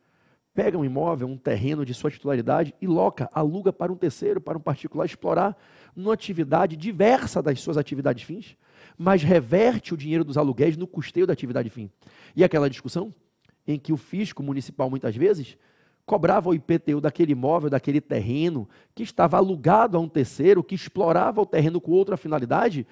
pega um imóvel, um terreno de sua titularidade e loca, aluga para um terceiro, para um particular explorar numa atividade diversa das suas atividades fins, mas reverte o dinheiro dos aluguéis no custeio da atividade fim. E aquela discussão em que o fisco municipal, muitas vezes, cobrava o IPTU daquele imóvel, daquele terreno, que estava alugado a um terceiro, que explorava o terreno com outra finalidade,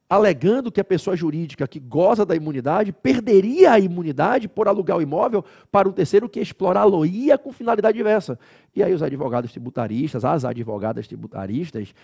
alegando que a pessoa jurídica que goza da imunidade perderia a imunidade por alugar o imóvel para um terceiro que explorá-lo-ia com finalidade diversa. E aí os advogados tributaristas, as advogadas tributaristas,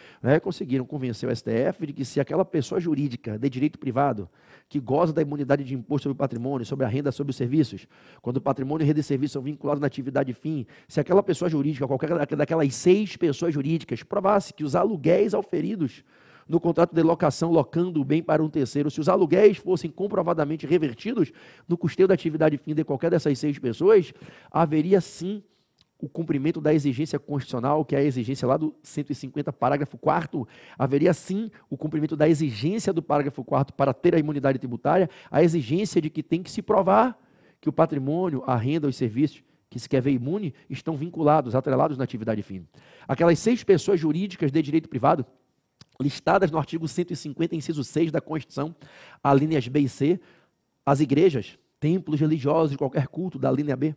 conseguiram convencer o STF de que se aquela pessoa jurídica de direito privado que goza da imunidade de imposto sobre o patrimônio, sobre a renda, sobre os serviços, quando o patrimônio, renda e serviços são vinculados na atividade fim, se aquela pessoa jurídica, qualquer daquelas 6 pessoas jurídicas, provasse que os aluguéis auferidos no contrato de locação, locando o bem para um terceiro, se os aluguéis fossem comprovadamente revertidos no custeio da atividade fim de qualquer dessas 6 pessoas, haveria sim o cumprimento da exigência constitucional, que é a exigência lá do 150, parágrafo 4º, haveria sim o cumprimento da exigência do parágrafo 4º para ter a imunidade tributária, a exigência de que tem que se provar que o patrimônio, a renda, os serviços que se quer ver imune, estão vinculados, atrelados na atividade fim. Aquelas 6 pessoas jurídicas de direito privado, listadas no artigo 150, inciso 6 da Constituição, alíneas B e C, as igrejas, templos religiosos de qualquer culto da linha B,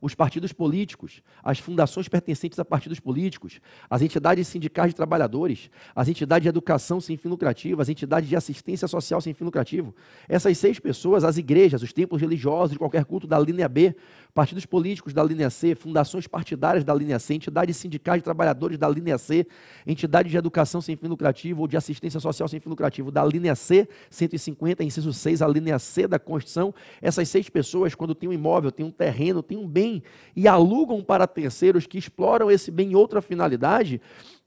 os partidos políticos, as fundações pertencentes a partidos políticos, as entidades sindicais de trabalhadores, as entidades de educação sem fim lucrativo, as entidades de assistência social sem fim lucrativo. Essas 6 pessoas, as igrejas, os templos religiosos de qualquer culto da linha B, partidos políticos da linha C, fundações partidárias da linha C, entidades sindicais de trabalhadores da linha C, entidades de educação sem fim lucrativo ou de assistência social sem fim lucrativo da linha C, 150, inciso 6, a linha C da Constituição. Essas 6 pessoas, quando tem um imóvel, tem um terreno, tem um bem e alugam para terceiros que exploram esse bem em outra finalidade,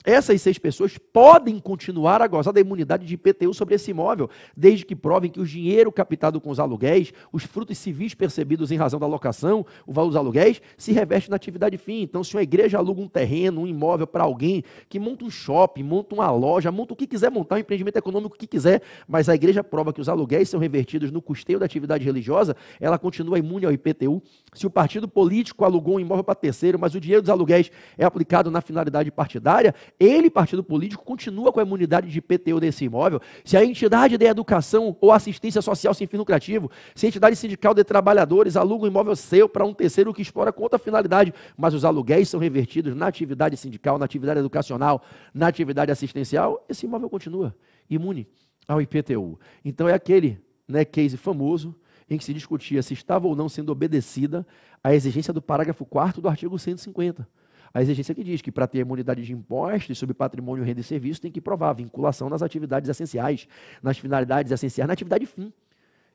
essas 6 pessoas podem continuar a gozar da imunidade de IPTU sobre esse imóvel, desde que provem que o dinheiro captado com os aluguéis, os frutos civis percebidos em razão da locação, o valor dos aluguéis, se reveste na atividade fim. Então, se uma igreja aluga um terreno, um imóvel para alguém que monta um shopping, monta uma loja, monta o que quiser montar, um empreendimento econômico que quiser, mas a igreja prova que os aluguéis são revertidos no custeio da atividade religiosa, ela continua imune ao IPTU. Se o partido político alugou um imóvel para terceiro, mas o dinheiro dos aluguéis é aplicado na finalidade partidária, ele, partido político, continua com a imunidade de IPTU desse imóvel. Se a entidade de educação ou assistência social sem fim lucrativo, se a entidade sindical de trabalhadores aluga um imóvel seu para um terceiro que explora com outra finalidade, mas os aluguéis são revertidos na atividade sindical, na atividade educacional, na atividade assistencial, esse imóvel continua imune ao IPTU. Então é aquele case famoso em que se discutia se estava ou não sendo obedecida a exigência do parágrafo 4º do artigo 150. A exigência que diz que para ter imunidade de impostos sobre patrimônio, renda e serviço tem que provar a vinculação nas atividades essenciais, nas finalidades essenciais, na atividade fim.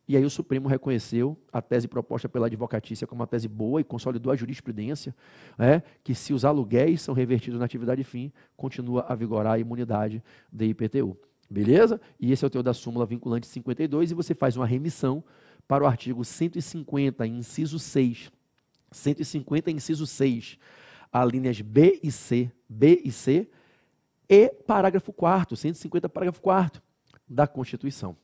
E aí o Supremo reconheceu a tese proposta pela advocatícia como uma tese boa e consolidou a jurisprudência, que se os aluguéis são revertidos na atividade fim, continua a vigorar a imunidade de IPTU. Beleza? E esse é o teu da súmula vinculante 52 e você faz uma remissão para o artigo 150, inciso 6. 150, inciso 6. Alíneas B e C e parágrafo 4º, 150, parágrafo 4º da Constituição.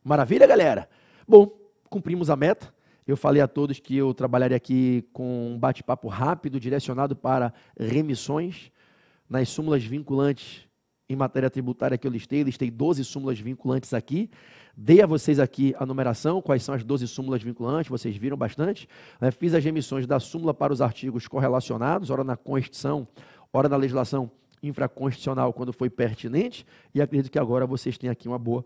Maravilha, galera? Bom, cumprimos a meta. Eu falei a todos que eu trabalharia aqui com um bate-papo rápido, direcionado para remissões. Nas súmulas vinculantes em matéria tributária que eu listei 12 súmulas vinculantes aqui. Dei a vocês aqui a numeração, quais são as 12 súmulas vinculantes, vocês viram bastante. Fiz as remissões da súmula para os artigos correlacionados, ora na Constituição, ora na legislação infraconstitucional, quando foi pertinente, e acredito que agora vocês têm aqui uma boa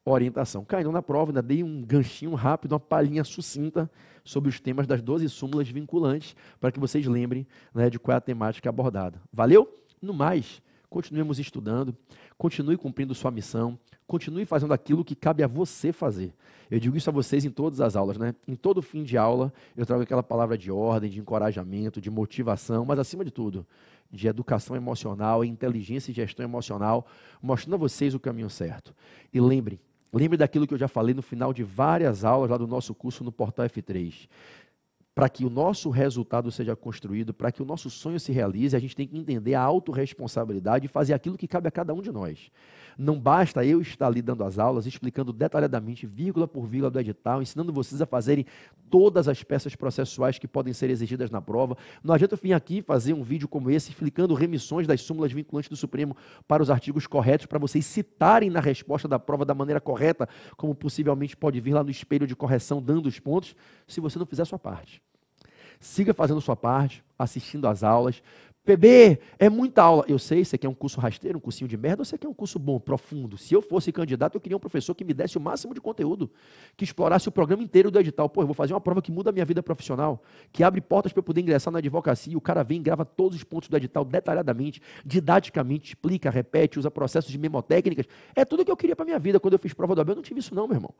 orientação. Caindo na prova, ainda dei um ganchinho rápido, uma palhinha sucinta sobre os temas das 12 súmulas vinculantes, para que vocês lembrem, né, de qual é a temática abordada. Valeu? No mais, continuemos estudando, continue cumprindo sua missão, continue fazendo aquilo que cabe a você fazer. Eu digo isso a vocês em todas as aulas, né? Em todo fim de aula, eu trago aquela palavra de ordem, de encorajamento, de motivação, mas acima de tudo, de educação emocional, inteligência e gestão emocional, mostrando a vocês o caminho certo. E lembre daquilo que eu já falei no final de várias aulas lá do nosso curso no Portal F3. Para que o nosso resultado seja construído, para que o nosso sonho se realize, a gente tem que entender a autorresponsabilidade e fazer aquilo que cabe a cada um de nós. Não basta eu estar ali dando as aulas, explicando detalhadamente, vírgula por vírgula do edital, ensinando vocês a fazerem todas as peças processuais que podem ser exigidas na prova. Não adianta eu vir aqui fazer um vídeo como esse, explicando remissões das súmulas vinculantes do Supremo para os artigos corretos, para vocês citarem na resposta da prova da maneira correta, como possivelmente pode vir lá no espelho de correção, dando os pontos, se você não fizer a sua parte. Siga fazendo sua parte, assistindo às aulas. PB, é muita aula. Eu sei, você quer um curso rasteiro, um cursinho de merda, ou você quer um curso bom, profundo? Se eu fosse candidato, eu queria um professor que me desse o máximo de conteúdo, que explorasse o programa inteiro do edital. Pô, eu vou fazer uma prova que muda a minha vida profissional, que abre portas para eu poder ingressar na advocacia, e o cara vem e grava todos os pontos do edital detalhadamente, didaticamente, explica, repete, usa processos de memotécnicas. É tudo que eu queria para a minha vida. Quando eu fiz prova do AB, eu não tive isso não, meu irmão.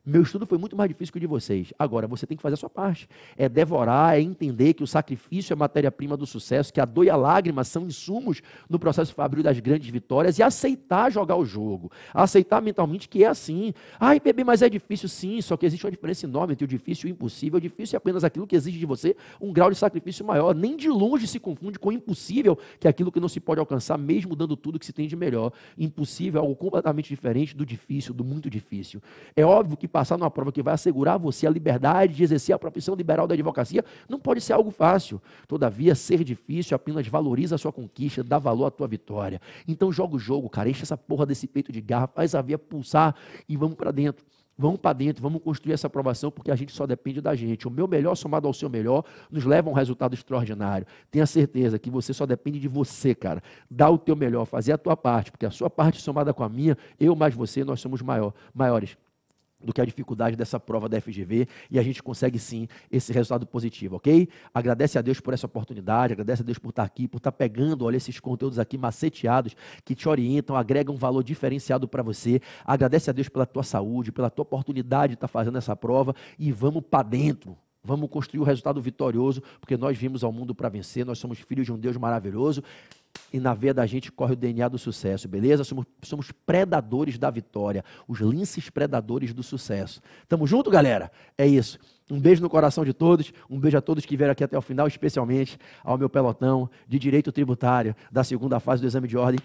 Meu estudo foi muito mais difícil que o de vocês. Agora, você tem que fazer a sua parte. É devorar, é entender que o sacrifício é matéria-prima do sucesso, que a dor e a lágrima são insumos no processo fabril das grandes vitórias, e aceitar jogar o jogo. Aceitar mentalmente que é assim. Ai, bebê, mas é difícil sim, só que existe uma diferença enorme entre o difícil e o impossível. O difícil é apenas aquilo que exige de você um grau de sacrifício maior. Nem de longe se confunde com o impossível, que é aquilo que não se pode alcançar, mesmo dando tudo que se tem de melhor. Impossível é algo completamente diferente do difícil, do muito difícil. É óbvio que passar numa prova que vai assegurar a você a liberdade de exercer a profissão liberal da advocacia não pode ser algo fácil. Todavia, ser difícil apenas valoriza a sua conquista, dá valor à tua vitória. Então joga o jogo, cara, enche essa porra desse peito de garra, faz a via pulsar e vamos para dentro. Vamos para dentro, vamos construir essa aprovação, porque a gente só depende da gente. O meu melhor somado ao seu melhor nos leva a um resultado extraordinário. Tenha certeza que você só depende de você, cara. Dá o teu melhor, fazer a tua parte, porque a sua parte somada com a minha, eu mais você, nós somos maiores do que a dificuldade dessa prova da FGV, e a gente consegue sim esse resultado positivo, ok? Agradece a Deus por essa oportunidade, agradece a Deus por estar aqui, por estar pegando, olha, esses conteúdos aqui maceteados, que te orientam, agregam um valor diferenciado para você. Agradece a Deus pela tua saúde, pela tua oportunidade de estar fazendo essa prova, e vamos para dentro. Vamos construir o resultado vitorioso, porque nós vimos ao mundo para vencer, nós somos filhos de um Deus maravilhoso, e na veia da gente corre o DNA do sucesso, beleza? Somos predadores da vitória, os linces predadores do sucesso. Tamo junto, galera? É isso. Um beijo no coração de todos, um beijo a todos que vieram aqui até o final, especialmente ao meu pelotão de direito tributário da segunda fase do exame de ordem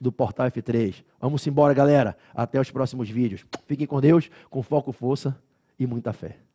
do Portal F3. Vamos embora, galera. Até os próximos vídeos. Fiquem com Deus, com foco, força e muita fé.